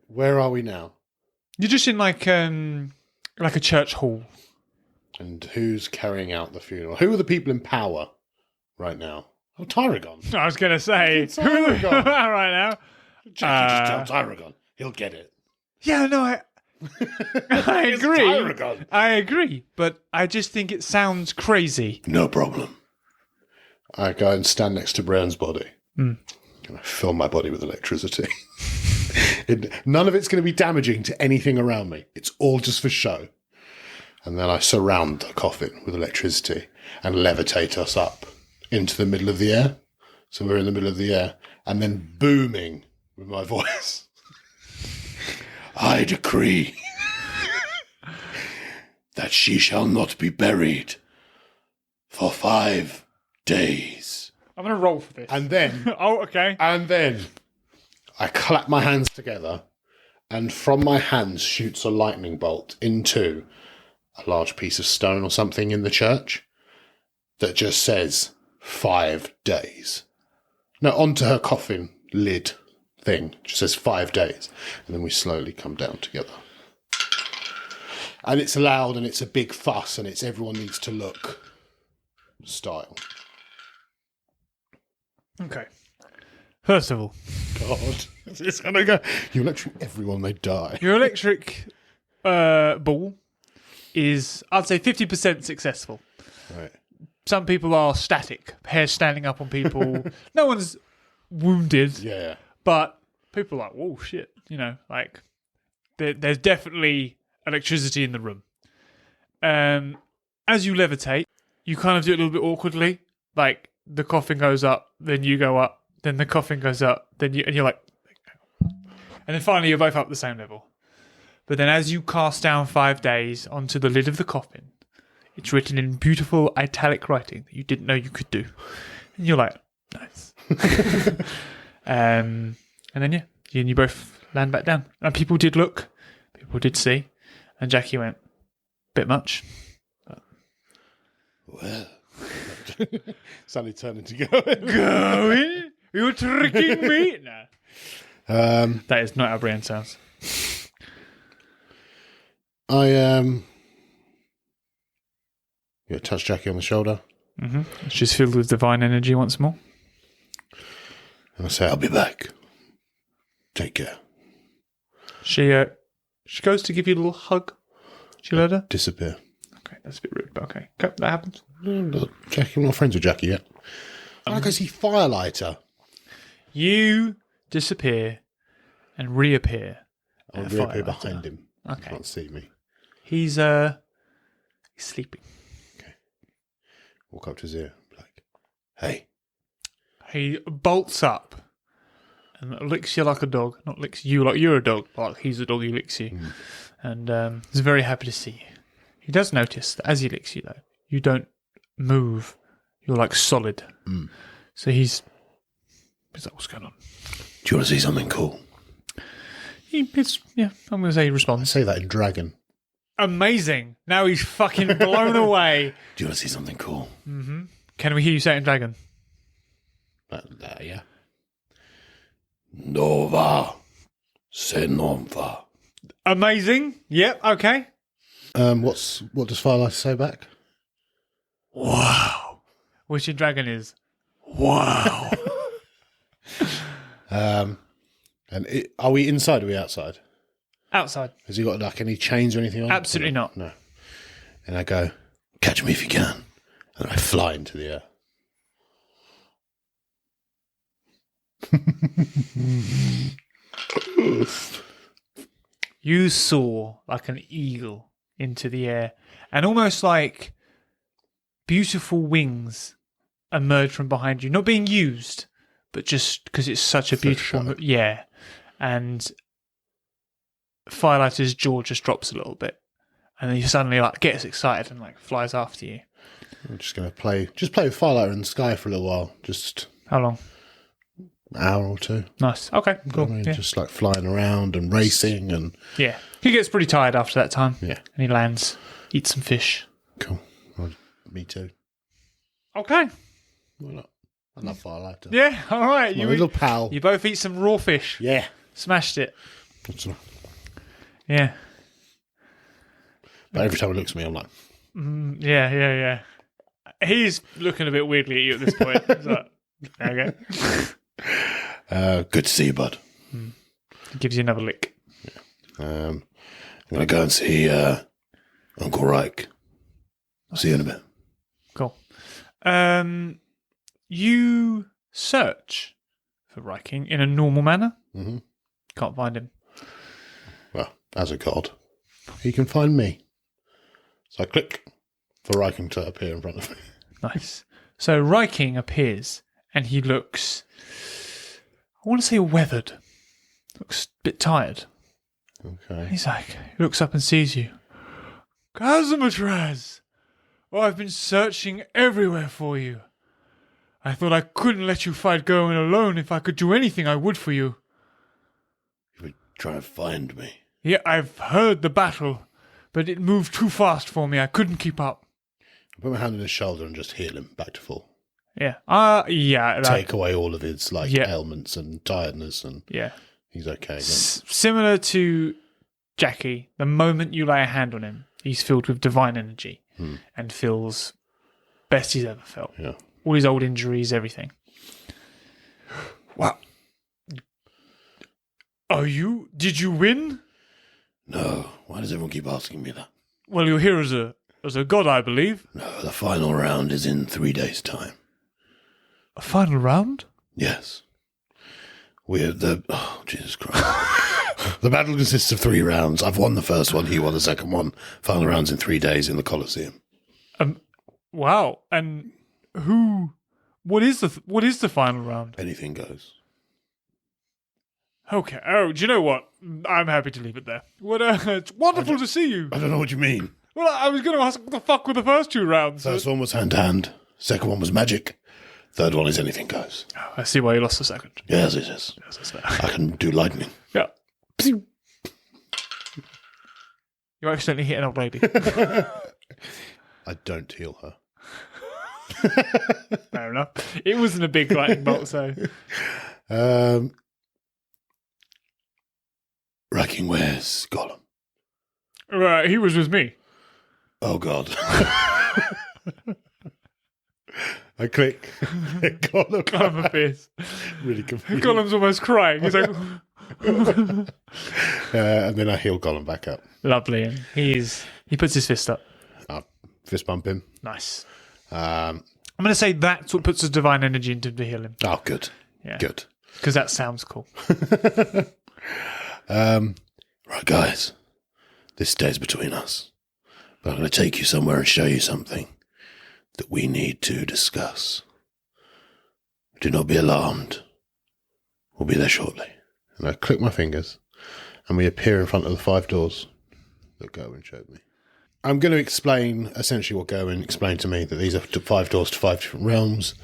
Where are we now? You're just in like a church hall. And who's carrying out the funeral? Who are the people in power right now? Oh, Tyragon. I was gonna say Tyragon. right now. Jackie, just tell Tyragon. He'll get it. Yeah, no, I It's agree. Tyragon. I agree, but I just think it sounds crazy. No problem. I go and stand next to Brown's body. And I fill my body with electricity. None of it's going to be damaging to anything around me. It's all just for show. And then I surround the coffin with electricity and levitate us up into the middle of the air. So we're in the middle of the air. And then booming with my voice. I decree that she shall not be buried for 5 days. I'm gonna roll for this. And then... Oh, okay. And then I clap my hands together, and from my hands shoots a lightning bolt into a large piece of stone or something in the church that just says 5 days. No, onto her coffin lid thing. It just says 5 days. And then we slowly come down together. And it's loud and it's a big fuss and it's everyone needs to look style. Okay. First of all, God, it's gonna go. You electrocute everyone, they die. your electric ball is, I'd say, 50% successful. Right. Some people are static, hair standing up on people. No one's wounded, Yeah. but people are like, whoa, shit. You know, like, there's definitely electricity in the room. As you levitate, you kind of do it a little bit awkwardly. Like, the coffin goes up, then you go up, then the coffin goes up, and you're like, and then finally you're both up at the same level. But then as you cast down 5 days onto the lid of the coffin, it's written in beautiful italic writing that you didn't know you could do. And you're like, nice. And then, you both land back down. And people did look. People did see. And Jackie went, bit much. Well. Suddenly turned into going. Going? You're tricking me? Nah. That is not how Brian sounds. Touch Jackie on the shoulder. Mm-hmm. She's filled with divine energy once more. And I say, I'll be back. Take care. She goes to give you a little hug. She let her? Disappear. Okay, that's a bit rude, but okay. That happens. No, Jackie, I'm not friends with Jackie yet. I go see Firelighter. You disappear and reappear. I'll reappear behind him. Okay. He can't see me. He's sleeping. Walk up to his ear. Like, hey. He bolts up and licks you like a dog. Not licks you like you're a dog, but like he's a dog, he licks you. And he's very happy to see you. He does notice that as he licks you, though, you don't move. You're like solid. So he's like, what's going on? Do you want to see something cool? I'm going to say he I responds. say that in Dragon. Amazing. Now he's fucking blown away. Do you want to see something cool? Mm-hmm. Can we hear you say it in Dragon? Yeah. Nova se non va. Amazing. Yep, okay. What does Firelighter say back? Wow. Which in Dragon is wow. Are we inside or are we outside? Outside. Has he got like any chains or anything on? Absolutely not. No. And I go, catch me if you can. And I fly into the air. You soar like an eagle into the air, and almost like beautiful wings emerge from behind you, not being used, but just because it's such a beautiful... Yeah. And Firelighter's jaw just drops a little bit, and then he suddenly like gets excited and like flies after you. I'm just going to play with Firelighter in the sky for a little while. Just How long? an hour or two. Nice. Okay, cool. I mean, Yeah. just like flying around and racing and... Yeah. He gets pretty tired after that time. Yeah. And he lands, eats some fish. Cool. Well, me too. Okay. Why not? I love Firelighter. Yeah, all right. My little pal. You both eat some raw fish. Yeah. Smashed it. That's not- Yeah. But every time he looks at me, I'm like... Yeah. He's looking a bit weirdly at you at this point. He's like, okay. good to see you, bud. Gives you another lick. I'm going to go and see Uncle Reich. I'll see you in a bit. Cool. You search for Reiking in a normal manner. Mm-hmm. Can't find him. Well, as a god, he can find me. So I click for Reiking to appear in front of me. Nice. So Reiking appears and he looks, I want to say weathered. Looks a bit tired. Okay. He's like, he looks up and sees you. Gazzamatraz! Oh, I've been searching everywhere for you. I thought I couldn't let you fight Gerwin alone. If I could do anything, I would for you. You've been trying to find me. Yeah, I've heard the battle, but it moved too fast for me. I couldn't keep up. I put my hand on his shoulder and just heal him back to full. Yeah. Yeah. Take away all of his Yeah. ailments and tiredness, and Yeah. he's okay again. Similar to Jackie, the moment you lay a hand on him, he's filled with divine energy and feels best he's ever felt. Yeah. All his old injuries, everything. Wow. Did you win? No. Why does everyone keep asking me that? Well, you're here as a god, I believe. No, the final round is in 3 days' time. A final round? Yes. Oh, Jesus Christ. The battle consists of 3 rounds. I've won the first one, he won the second one. Final round's in 3 days in the Colosseum. Wow. And what is the final round? Anything goes. Okay. Oh, do you know what? I'm happy to leave it there. It's wonderful to see you. I don't know what you mean. Well, I was going to ask what the fuck were the first 2 rounds? First one was hand-to-hand. Second one was magic. Third one is anything goes. Oh, I see why you lost the second. Yes, it is. Yes, that's fair. I can do lightning. Yeah. You accidentally hit an old lady. I don't heal her. Fair enough. It wasn't a big lightning bolt, so. Racking, where's Gollum? He was with me. Oh, God. I click. Gollum appears. Really confused. Gollum's almost crying. He's like, and then I heal Gollum back up. lovely. And he puts his fist up. I fist bump him. Nice. Um, I'm going to say that's what puts the divine energy into him to heal him. oh, good. Yeah. Good. Because that sounds cool. Right, guys. This stays between us. But I'm going to take you somewhere and show you something that we need to discuss. Do not be alarmed. We'll be there shortly. And I click my fingers, and we appear in front of the 5 doors that Gerwin showed me. I'm going to explain essentially what Gerwin explained to me, that these are 5 doors to 5 different realms,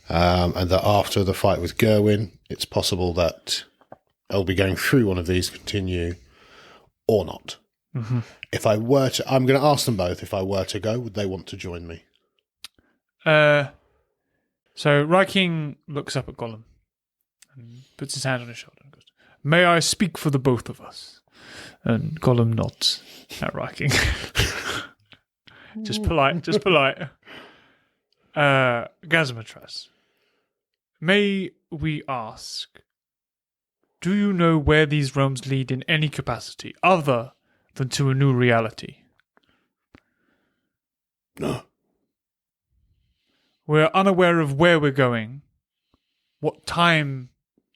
and that after the fight with Gerwin, it's possible that I'll be going through one of these, continue, or not. Mm-hmm. If I were to, I'm going to ask them both, if I were to go, would they want to join me? So Ryking looks up at Gollum and puts his hand on his shoulder and goes, "May I speak for the both of us?" And Gollum nods at Ryking. Just polite. Gazzamatraz, may we ask, do you know where these realms lead in any capacity other than to a new reality? No. We're unaware of where we're going, what time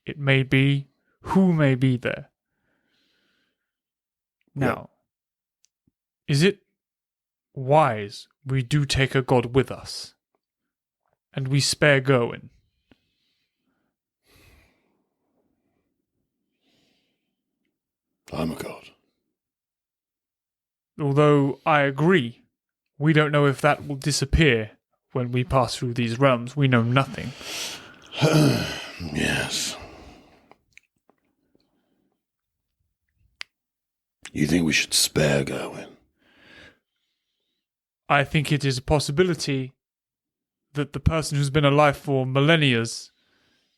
it may be, who may be there. Now, is it wise we do take a god with us, and we spare Gerwin? I'm a god. Although I agree, we don't know if that will disappear when we pass through these realms. We know nothing. Yes. You think we should spare Gerwin? I think it is a possibility that the person who's been alive for millennia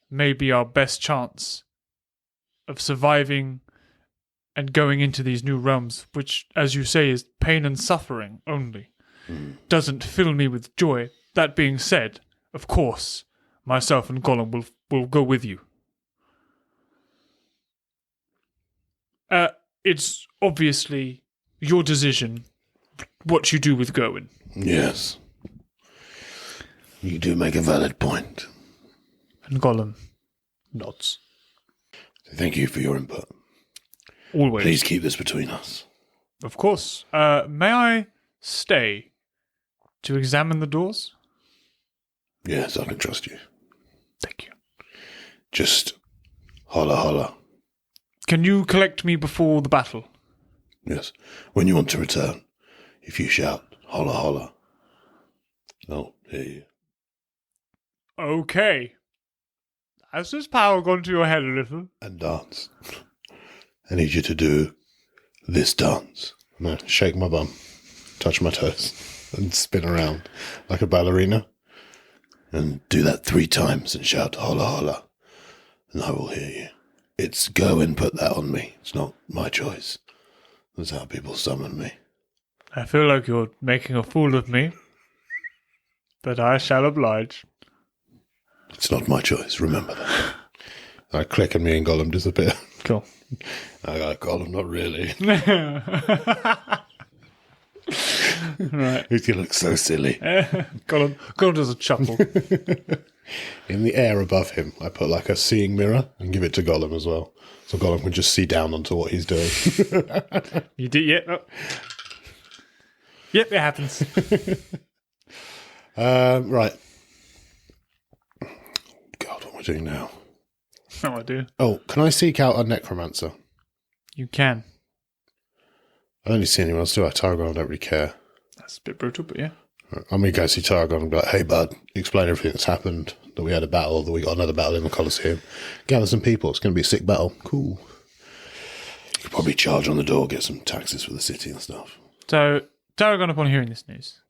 may be our best chance of surviving and going into these new realms, which, as you say, is pain and suffering only. Doesn't fill me with joy. That being said, of course, myself and Gollum will go with you. It's obviously your decision what you do with Gerwin. Yes. You do make a valid point. And Gollum nods. Thank you for your input. Always. Please keep this between us. Of course. May I stay to examine the doors? Yes, I can trust you. Thank you. Just holla holla. Can you collect me before the battle? Yes. When you want to return, if you shout holla holla, I'll hear you. Okay. Has this power gone to your head a little? And dance. I need you to do this dance. No, shake my bum, touch my toes, and spin around like a ballerina. And do that 3 times and shout holla holla, and I will hear you. It's Gerwin put that on me. It's not my choice. That's how people summon me. I feel like you're making a fool of me, but I shall oblige. It's not my choice, remember that. I click and me and Gollum disappear. Cool. I got Gollum, not really. Right. He looks so silly. Gollum does a chuckle. In the air above him, I put like a seeing mirror and give it to Gollum as well. So Gollum can just see down onto what he's doing. You did, yeah. Oh. Yep, it happens. Right. God, what am I doing now? No idea. Oh, can I seek out a necromancer? You can. I only see anyone else do. Tarragon, I don't really care. That's a bit brutal, but yeah. I'm going to go see Tarragon and be like, hey, bud, explain everything that's happened, that we had a battle, that we got another battle in the Colosseum. Gather some people. It's going to be a sick battle. Cool. You could probably charge on the door, get some taxes for the city and stuff. So, Tarragon, upon hearing this news,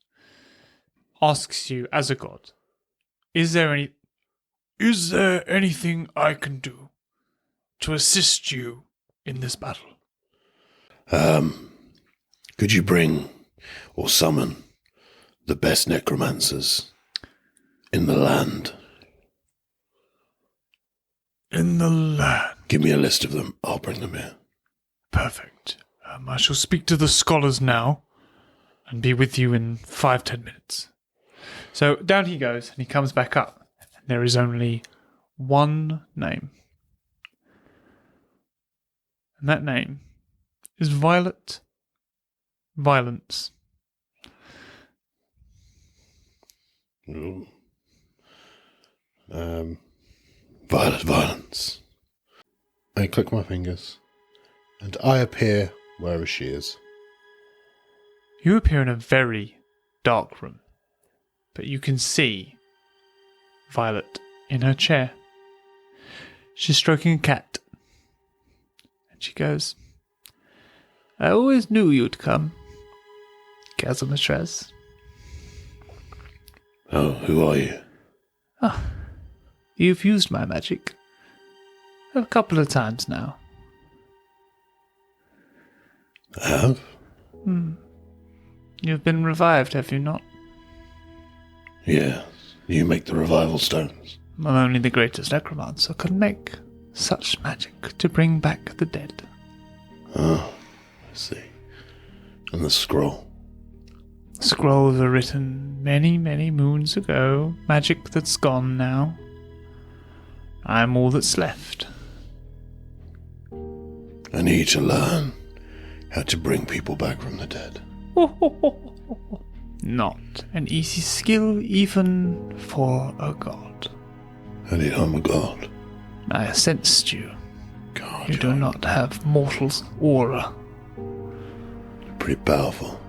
asks you, as a god, is there anything I can do to assist you in this battle? Could you bring or summon the best necromancers in the land? In the land. Give me a list of them. I'll bring them here. Perfect. I shall speak to the scholars now and be with you in 5-10 minutes. So down he goes and he comes back up. And there is only one name. And that name is Violet Violence. Ooh. Violet Violence. I click my fingers, and I appear wherever she is. You appear in a very dark room, but you can see Violet in her chair. She's stroking a cat. And she goes, I always knew you'd come, Gazzamatraz. Oh, who are you? You've used my magic a couple of times now. I have? You've been revived, have you not? Yes. You make the revival stones. Well, only the greatest necromancer could make such magic to bring back the dead. Oh, I see. And the scroll. Scrolls are written many, many moons ago. Magic that's gone now. I'm all that's left. I need to learn how to bring people back from the dead. Not an easy skill even for a god. And I'm a god. I sensed you. God, You do not have mortal's aura. pretty powerful.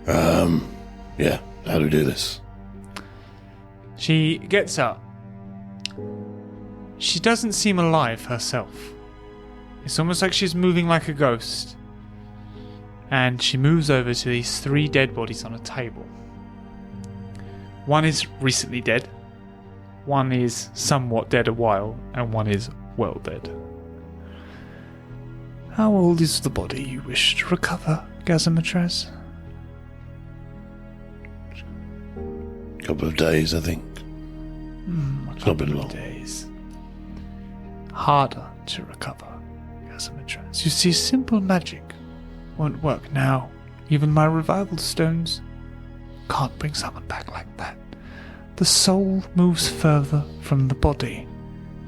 Yeah, how do we do this? She gets up. She doesn't seem alive herself. It's almost like she's moving like a ghost. And she moves over to these 3 dead bodies on a table. One is recently dead. One is somewhat dead a while. And one is well dead. How old is the body you wish to recover, Gazzamatraz? A couple of days, I think. It's not been long. Days. Harder to recover, Gazzamatraz. You see, simple magic won't work now. Even my revival stones can't bring someone back like that. The soul moves further from the body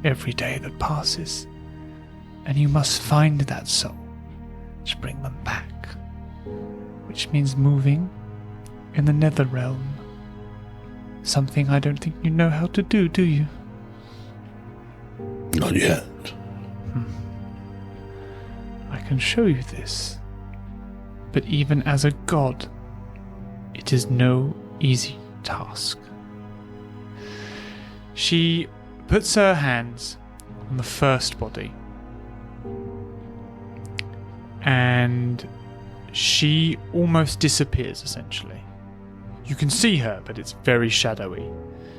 every day that passes, and you must find that soul to bring them back, which means moving in the nether realm. Something I don't think you know how to do you? Not yet. I can show you this. But even as a god, it is no easy task. She puts her hands on the first body. And she almost disappears, essentially. You can see her, but it's very shadowy.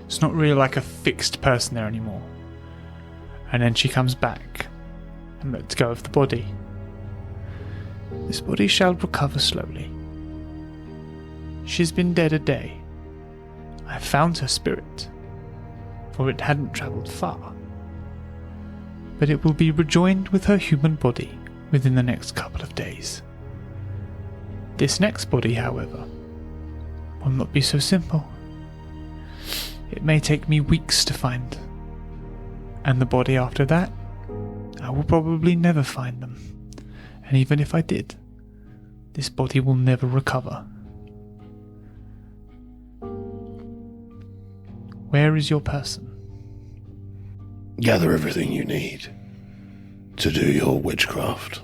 It's not really like a fixed person there anymore. And then she comes back and lets go of the body. This body shall recover slowly. She's been dead a day. I found her spirit, for it hadn't travelled far. but it will be rejoined with her human body within the next couple of days. This next body, however, will not be so simple. It may take me weeks to find, and the body after that, I will probably never find them, and even if I did, this body will never recover. Where is your person? Gather everything you need to do your witchcraft.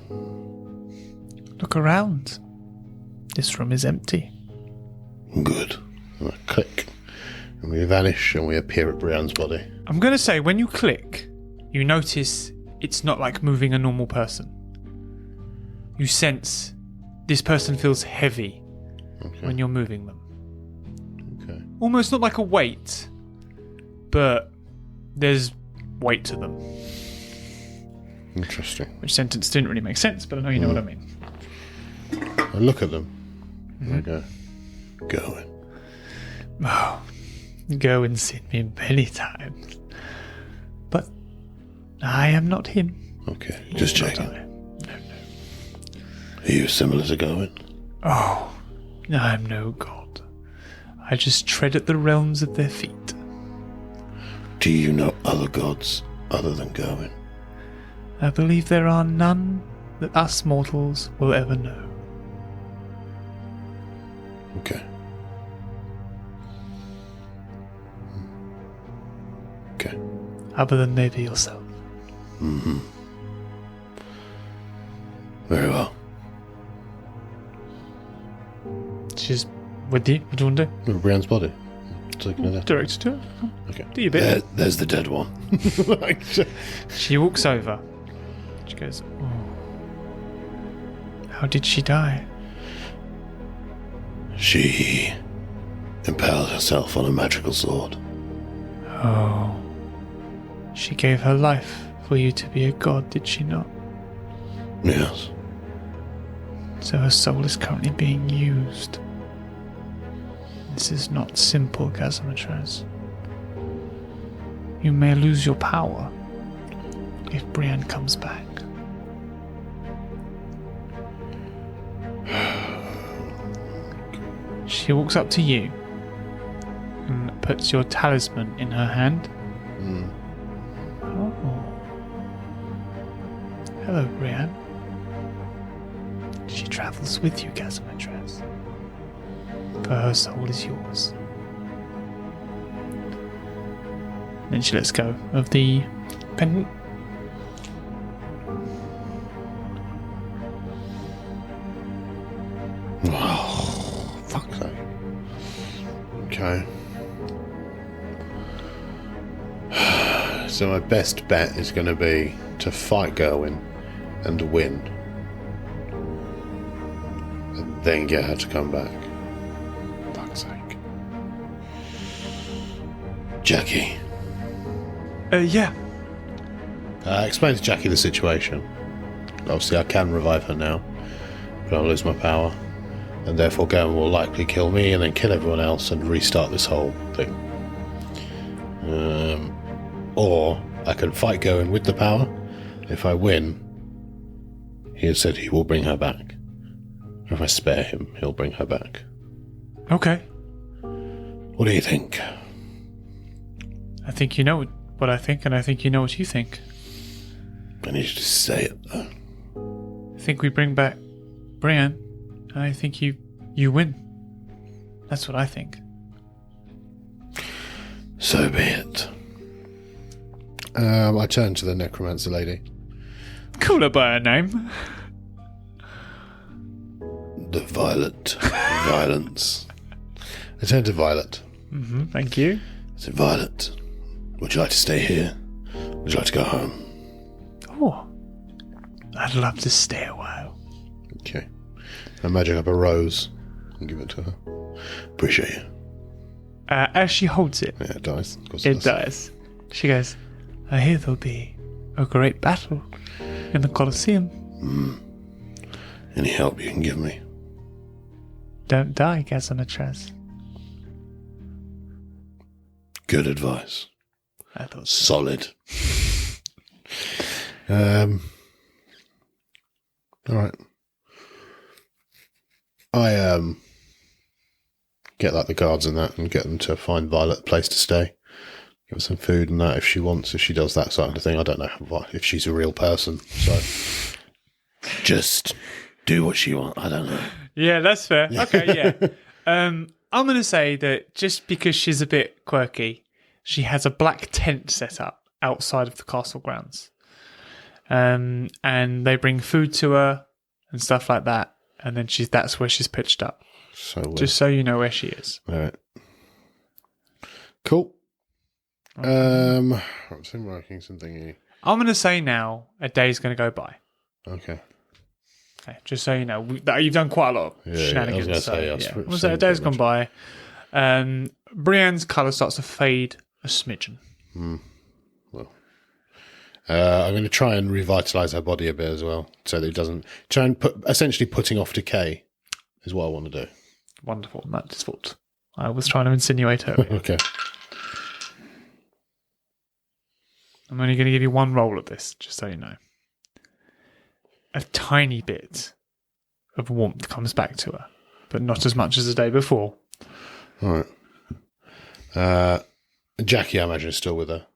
Look around. This room is empty. Good. And I click, and we vanish, and we appear at Brienne's body. I'm going to say, when you click, you notice it's not like moving a normal person. You sense this person feels heavy when you're moving them. Okay. Almost not like a weight, but there's weight to them. Interesting. Which sentence didn't really make sense, but I know you know what I mean. I look at them. And I go, Gerwin. Oh, go and seen me many times. But I am not him. Okay, just Not checking. I. No. Are you similar to Gerwin? Oh, I'm no god. I just tread at the realms of their feet. Do you know other gods other than Gerwin? I believe there are none that us mortals will ever know. Okay. Okay. Other than maybe yourself. Mm-hmm. Very well. She's with you. What do you want to do? Brienne's body. Taking her there. Direct to it. Okay. Do your bit. There's the dead one. She walks over. She goes, oh. How did she die? She impaled herself on a magical sword. Oh. She gave her life for you to be a god, did she not? Yes. So her soul is currently being used. This is not simple, Gazzamatraz. You may lose your power if Brienne comes back. She walks up to you and puts your talisman in her hand. Oh. Hello, Brienne. She travels with you, Gazzamatraz. For her soul is yours. Then she lets go of the pendant. Oh, fuck's sake. Okay. So my best bet is going to be to fight Gerwin and win. And then get her to come back. Fuck's sake. Jackie. Yeah. Explain to Jackie the situation. Obviously I can revive her now, but I'll lose my power. And therefore Gerwin will likely kill me and then kill everyone else and restart this whole thing. Or I can fight Gerwin with the power. If I win, he has said he will bring her back. If I spare him, he'll bring her back. Okay. What do you think? I think you know what I think, and I think you know what you think. I need you to say it though. I think we bring back Brienne, and I think you win. That's what I think. So be it. I turn to the necromancer lady. Call her by her name. The Violet Violence. I turn to Violet. Thank you. I said, Violet, would you like to stay here? Would you like to go home? Oh, I'd love to stay a while. Okay. I magic up a rose and give it to her. Appreciate you. As she holds it, Yeah, it dies. Of course it does. She goes, I hear there'll be a great battle in the Colosseum. Any help you can give me? Don't die, Gazzamatraz. Good advice. I thought so. Solid. All right. I get like the guards and that, and get them to find Violet a place to stay. Give her some food and that if she wants. If she does that sort of thing, I don't know if she's a real person. So just do what she wants. I don't know. Yeah, that's fair. Okay, yeah. I'm going to say that just because she's a bit quirky, she has a black tent set up outside of the castle grounds. And they bring food to her and stuff like that. And then that's where she's pitched up. So just so you know where she is. All right. Cool. I'm working something. I'm going to say now a day's going to go by. Okay. Just so you know, you've done quite a lot of shenanigans. I was going to say, a day's gone by. Brienne's colour starts to fade a smidgen. Well, I'm going to try and revitalise her body a bit as well, so that it doesn't try and essentially putting off decay is what I want to do. Wonderful. That's what I was trying to insinuate earlier. Okay. I'm only going to give you one roll of this, just so you know. A tiny bit of warmth comes back to her, but not as much as the day before. All right. Jackie, I imagine, is still with her.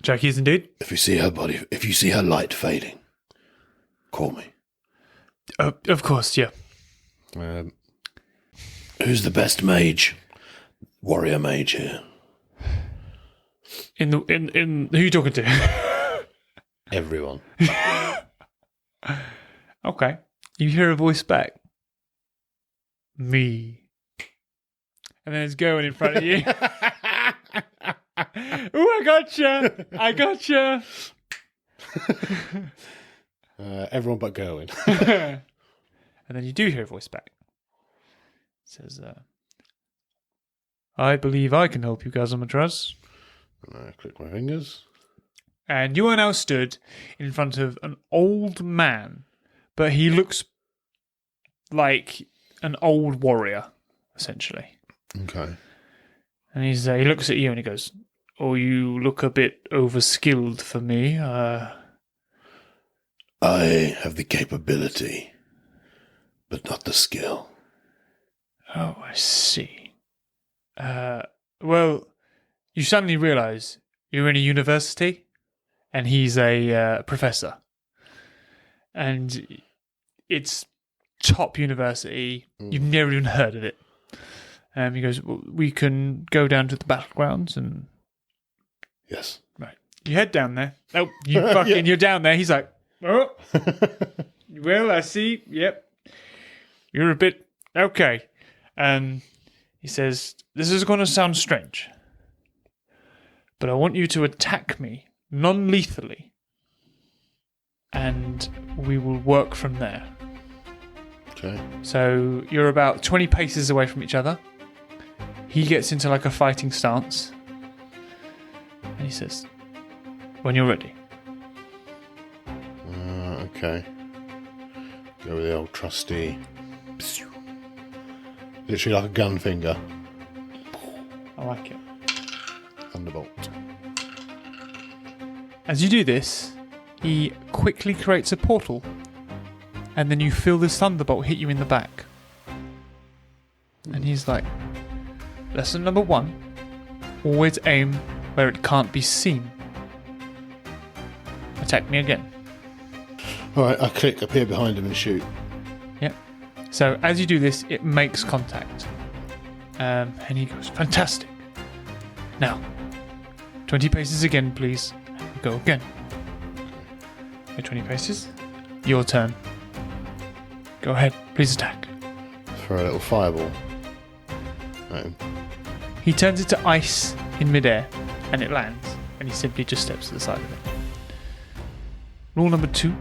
Jackie is indeed. If you see her light fading, call me. Of course, yeah. Who's the best warrior mage here? In who are you talking to? Everyone. Okay. You hear a voice back. Me. And then it's going in front of you. Ooh, I gotcha. Everyone but Gerwin. And then you do hear a voice back. It says, I believe I can help you, Gazzamatraz. And I click my fingers. And you are now stood in front of an old man, but he looks like an old warrior, essentially. Okay. And he looks at you and he goes, "Oh, you look a bit overskilled for me. I have the capability, but not the skill." Oh, I see. Well, you suddenly realise you're in a university, and he's a professor. And it's top university. You've never even heard of it. He goes, well, we can go down to the battlegrounds and... Yes. Right. You head down there. Oh, you're down there. He's like, oh, well, I see. Yep. You're a bit... Okay. He says, this is going to sound strange, but I want you to attack me non-lethally, and we will work from there. Okay. So you're about 20 paces away from each other. He gets into like a fighting stance, and he says, when you're ready. Okay. Go with the old trusty. Literally like a gun finger. I like it. Thunderbolt. As you do this, he quickly creates a portal, and then you feel this thunderbolt hit you in the back. And he's like, lesson number 1, always aim where it can't be seen. Attack me again. Alright, I appear behind him and shoot. Yep. So as you do this, it makes contact. And he goes, fantastic. Now, 20 paces again, please. Go again. Okay, 20 paces. Your turn. Go ahead. Please attack. Throw a little fireball at him. He turns it to ice in midair, and it lands, and he simply just steps to the side of it. Rule number 2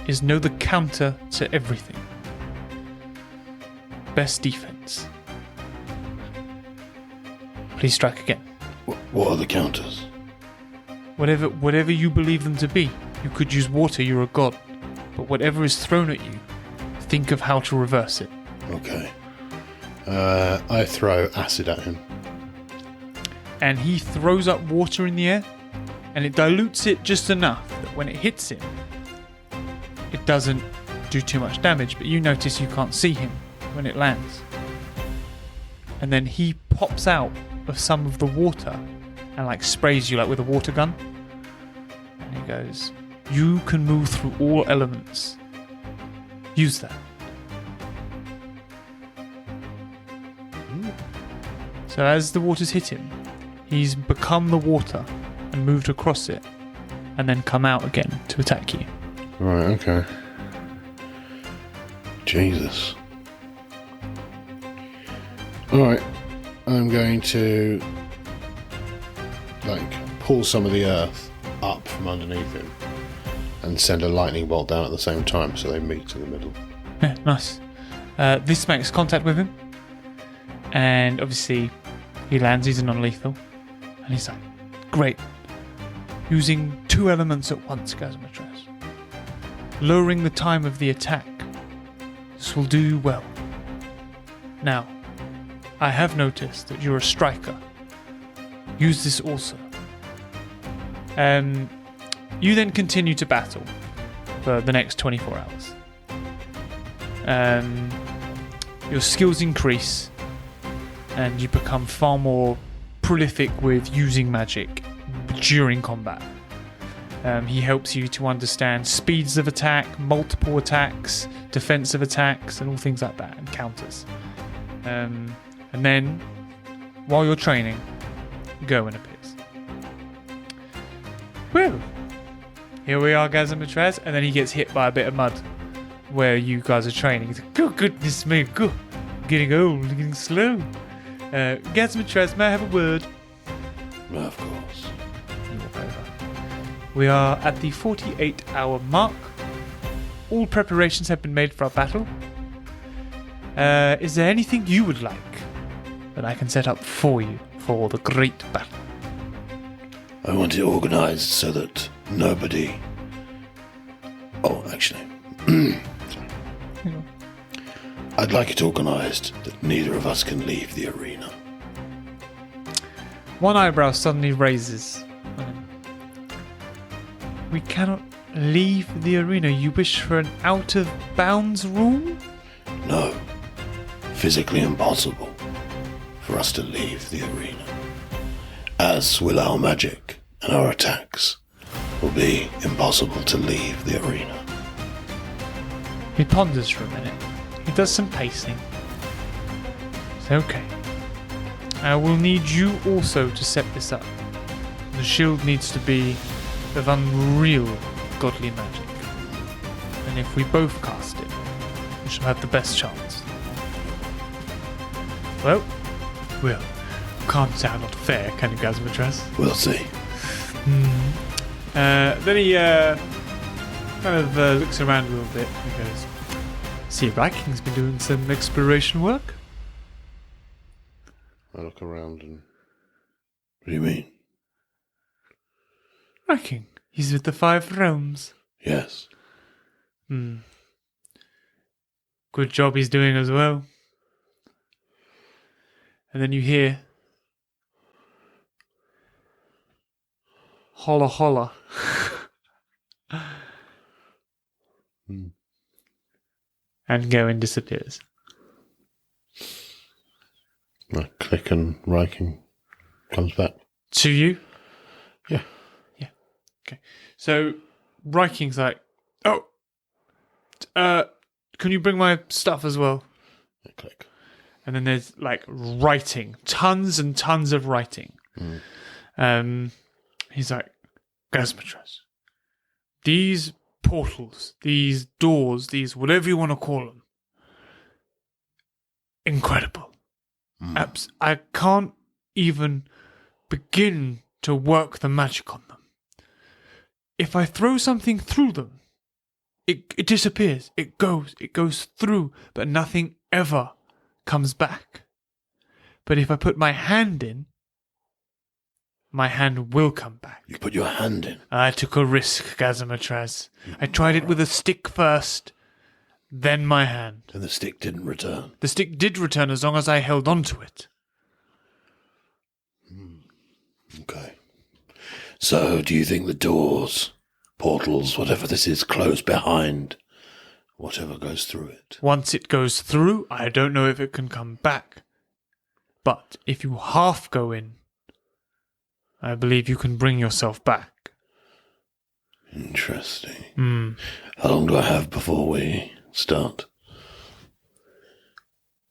is know the counter to everything. Best defense. Please strike again. What are the counters? Whatever you believe them to be. You could use water, you're a god. But whatever is thrown at you, think of how to reverse it. Okay. I throw acid at him. And he throws up water in the air, and it dilutes it just enough that when it hits him, it doesn't do too much damage, but you notice you can't see him when it lands. And then he pops out of some of the water and like sprays you like with a water gun. And he goes, "You can move through all elements. Use that." So as the water's hit him, he's become the water and moved across it, and then come out again to attack you. Right, okay. Jesus. Alright, I'm going to pull some of the earth up from underneath him and send a lightning bolt down at the same time so they meet in the middle. Yeah, nice. This makes contact with him, and obviously he lands. He's a non-lethal, and he's like, "Great. Using 2 elements at once, Gazzamatraz. Lowering the time of the attack. This will do well. Now, I have noticed that you're a striker. Use this also." You then continue to battle for the next 24 hours. Your skills increase, and you become far more prolific with using magic during combat. He helps you to understand speeds of attack, multiple attacks, defensive attacks, and all things like that, and counters. And then, while you're training, Gerwin appears. Well, here we are, Gazzamatraz, and then he gets hit by a bit of mud where you guys are training. He's like, "Oh, goodness me, go. Getting old, getting slow. Gazzamatraz, may I have a word?" Of course. You walk over. We are at the 48-hour mark. All preparations have been made for our battle. Is there anything you would like that I can set up for you for the great battle? I want it organised so that nobody... Oh, actually... I'd like it organised that neither of us can leave the arena. One eyebrow suddenly raises. We cannot leave the arena. You wish for an out-of-bounds rule? No. Physically impossible for us to leave the arena. As will our magic and our attacks will be impossible to leave the arena. He ponders for a minute. He does some pacing. It's okay. I will need you also to set this up. The shield needs to be of unreal godly magic. And if we both cast it, we shall have the best chance. Well, can't sound not fair, can you, Gazzamatraz? We'll see. Then he kind of looks around a little bit and goes, "See, Viking's been doing some exploration work." I look around and... What do you mean? Viking. He's with the 5 realms. Yes. Good job he's doing as well. And then you hear holla holla. And Gerwin disappears. I click and Viking comes back. To you? Yeah. Yeah. Okay. So Riking's like, "Oh, can you bring my stuff as well?" I click. And then there's like writing, tons and tons of writing. He's like, "Gazzamatraz, these portals, these doors, these whatever you want to call them, incredible. I can't even begin to work the magic on them. If I throw something through them, it disappears. It goes through, but nothing ever comes back. But if I put my hand in, my hand will come back." You put your hand in? I took a risk, Gazzamatraz. I tried it with a stick first, then my hand. And the stick didn't return? The stick did return as long as I held on to it. Okay. So, do you think the doors portals, whatever this is, close behind whatever goes through it. Once it goes through, I don't know if it can come back. But if you half go in, I believe you can bring yourself back. Interesting. How long do I have before we start?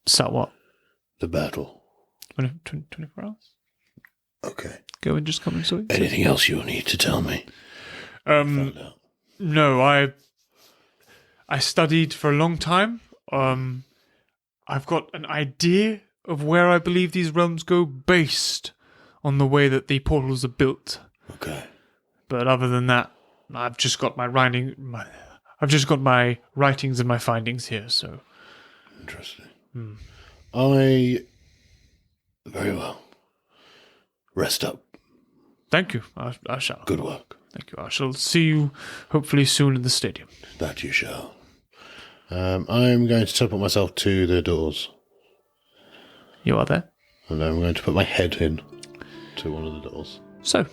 Start what? The battle. 24 hours? Okay. Go and just come and sort it. Anything else you'll need to tell me? Found out. No, I studied for a long time. I've got an idea of where I believe these realms go based on the way that the portals are built. Okay. But other than that, I've just got my writings and my findings here. So Interesting. Very well. Rest up. thank you. I shall. Good work. Thank you. I shall see you hopefully soon in the stadium. That you shall. I'm going to teleport myself to the doors. You are there. And I'm going to put my head in to one of the doors. So,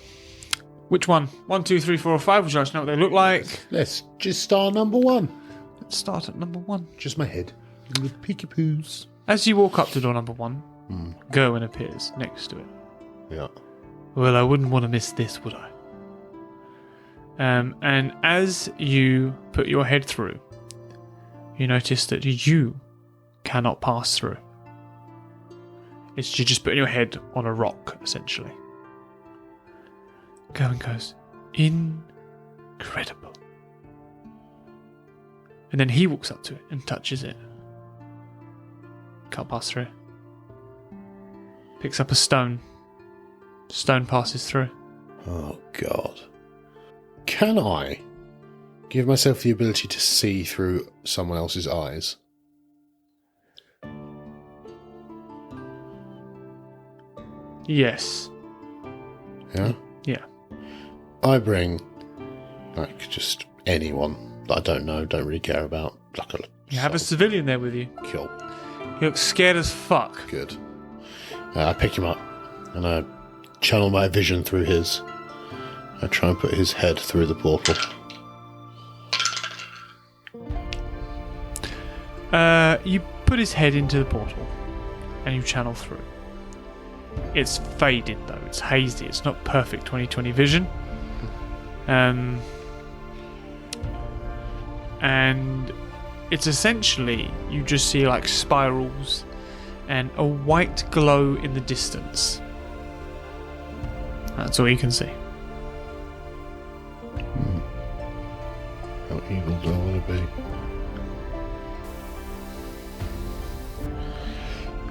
which one? 1, 2, 3, 4, or 5? Would you like to know what they look like? Let's just start number 1. Let's start at number 1. Just my head. With peekapoos. As you walk up to door number 1, Gerwin appears next to it. Yeah. Well, I wouldn't want to miss this, would I? And as you put your head through, you notice that you cannot pass through. It's you just putting your head on a rock, essentially. Gerwin goes, incredible. And then he walks up to it and touches it. Can't pass through. Picks up a stone. Stone passes through. Oh, God. Can I give myself the ability to see through someone else's eyes? Yes. Yeah? Yeah. I bring, like, just anyone that I don't know, don't really care about. Like You have a civilian there with you. Cool. He looks scared as fuck. Good. I pick him up and I channel my vision through his. I try and put his head through the portal. You put his head into the portal and you channel through. It's faded though, it's hazy, it's not perfect 2020 vision. And it's essentially, you just see like spirals and a white glow in the distance. That's all you can see. How evil do I want to be?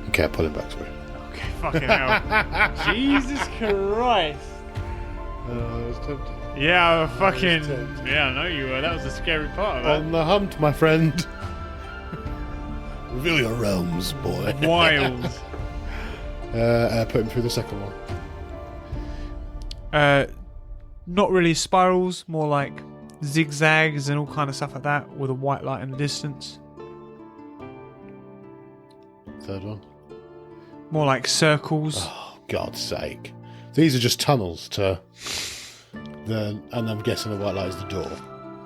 Okay, I pull him back through. Okay, fucking hell. Jesus Christ. I was tempted. Yeah, fucking. tempted. Yeah, I know you were. That was the scary part of On the hunt, my friend. Reveal your realms, boy. it. Wild. I put him through the second one. Not really spirals, more like zigzags and all kind of stuff like that, with a white light in the distance. Third one. More like circles. Oh, God's sake. These are just tunnels to the... And I'm guessing the white light is the door.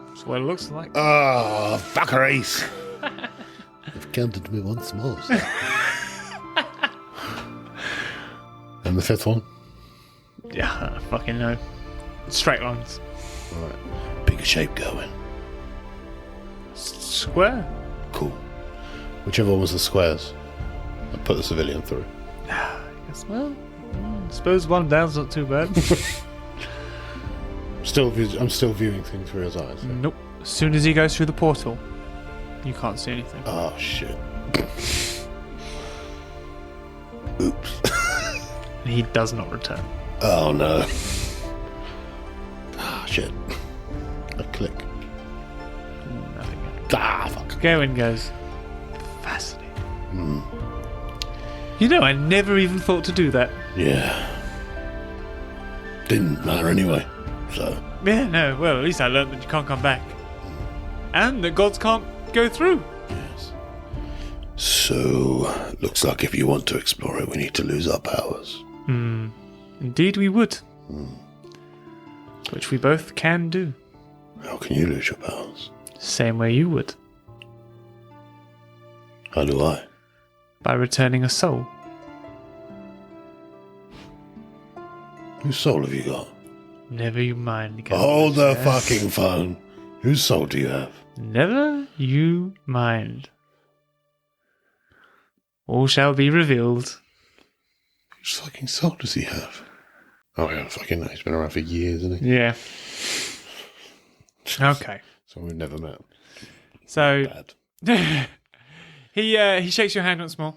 That's what it looks like. Oh, fuckeries. You've counted me once more, sir. And the fifth one? Yeah, I fucking know. Straight lines. Right. Pick a shape going. Square? Cool. Whichever one was the squares. I put the civilian through. I guess, well, I suppose one down's not too bad. I'm still viewing things through his eyes. So. Nope. As soon as he goes through the portal, you can't see anything. Oh, shit. Oops. And he does not return. Oh, no. Ah, shit. I click. Nothing. Ah, fuck. Gerwin goes, fascinating. You know, I never even thought to do that. Yeah. Didn't matter anyway, so. Yeah, no, well, at least I learned that you can't come back. And that gods can't go through. Yes. So, looks like if you want to explore it, we need to lose our powers. Indeed we would. Which we both can do. How can you lose your powers? Same way you would. How do I? By returning a soul. Whose soul have you got? Never you mind. Hold the Gazzamatraz. fucking phone. Whose soul do you have? Never you mind. All shall be revealed. Whose fucking soul does he have? Oh, yeah, fucking know. He's been around for years, isn't he? Yeah. Okay. So we've never met. So Bad. he shakes your hand once more.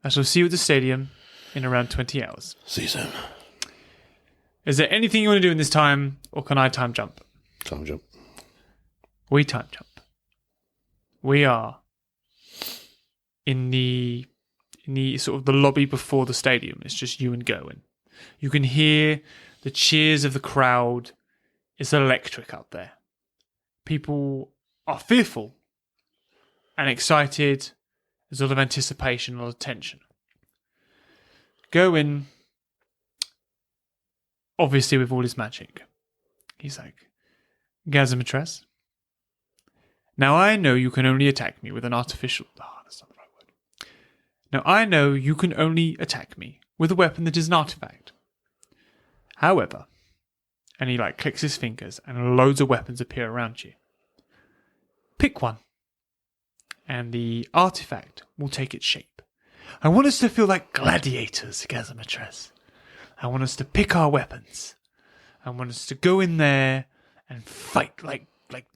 I shall see you at the stadium in around 20 hours. See you soon. Is there anything you want to do in this time, or can I time jump? Time jump. We time jump. We are in the sort of the lobby before the stadium. It's just you and Gerwin. You can hear the cheers of the crowd. It's electric up there. People are fearful and excited. There's a lot of anticipation, a lot of tension. Gerwin, obviously with all his magic, he's like, Gazzamatraz, now I know you can only attack me with an artificial... that's not the right word. Now I know you can only attack me with a weapon that is an artifact. However, and he clicks his fingers and loads of weapons appear around you. Pick one, and the artifact will take its shape. I want us to feel like gladiators, Gazzamatraz. I want us to pick our weapons. I want us to go in there and fight like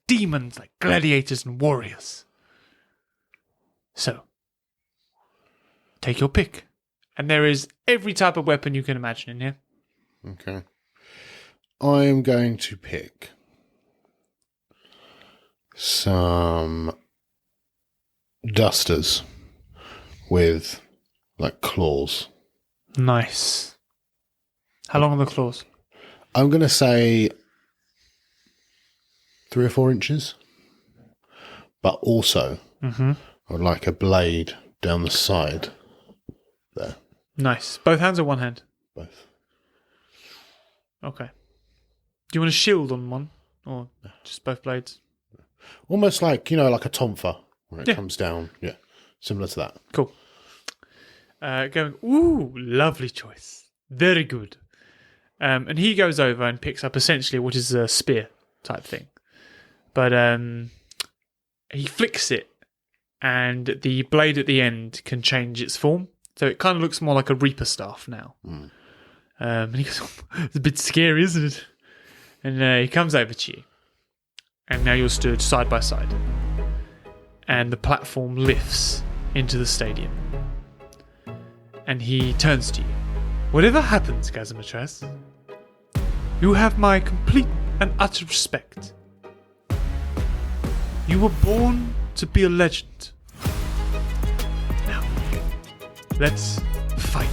demons, like gladiators and warriors. So, take your pick. And there is every type of weapon you can imagine in here. Okay. I am going to pick some dusters with claws. Nice. How long are the claws? I'm going to say 3 or 4 inches, but also I would like a blade down the side there. Nice. Both hands or one hand? Both. Okay. Do you want a shield on one? Or just both blades? Almost like a tonfa where it Yeah. comes down. Yeah. Similar to that. Cool. Ooh, lovely choice. Very good. And he goes over and picks up essentially what is a spear type thing. But he flicks it, and the blade at the end can change its form. So it kind of looks more like a reaper staff now. And he goes, it's a bit scary, isn't it? And he comes over to you. And now you're stood side by side. And the platform lifts into the stadium. And he turns to you. Whatever happens, Gazzamatraz, you have my complete and utter respect. You were born to be a legend. Now, let's fight.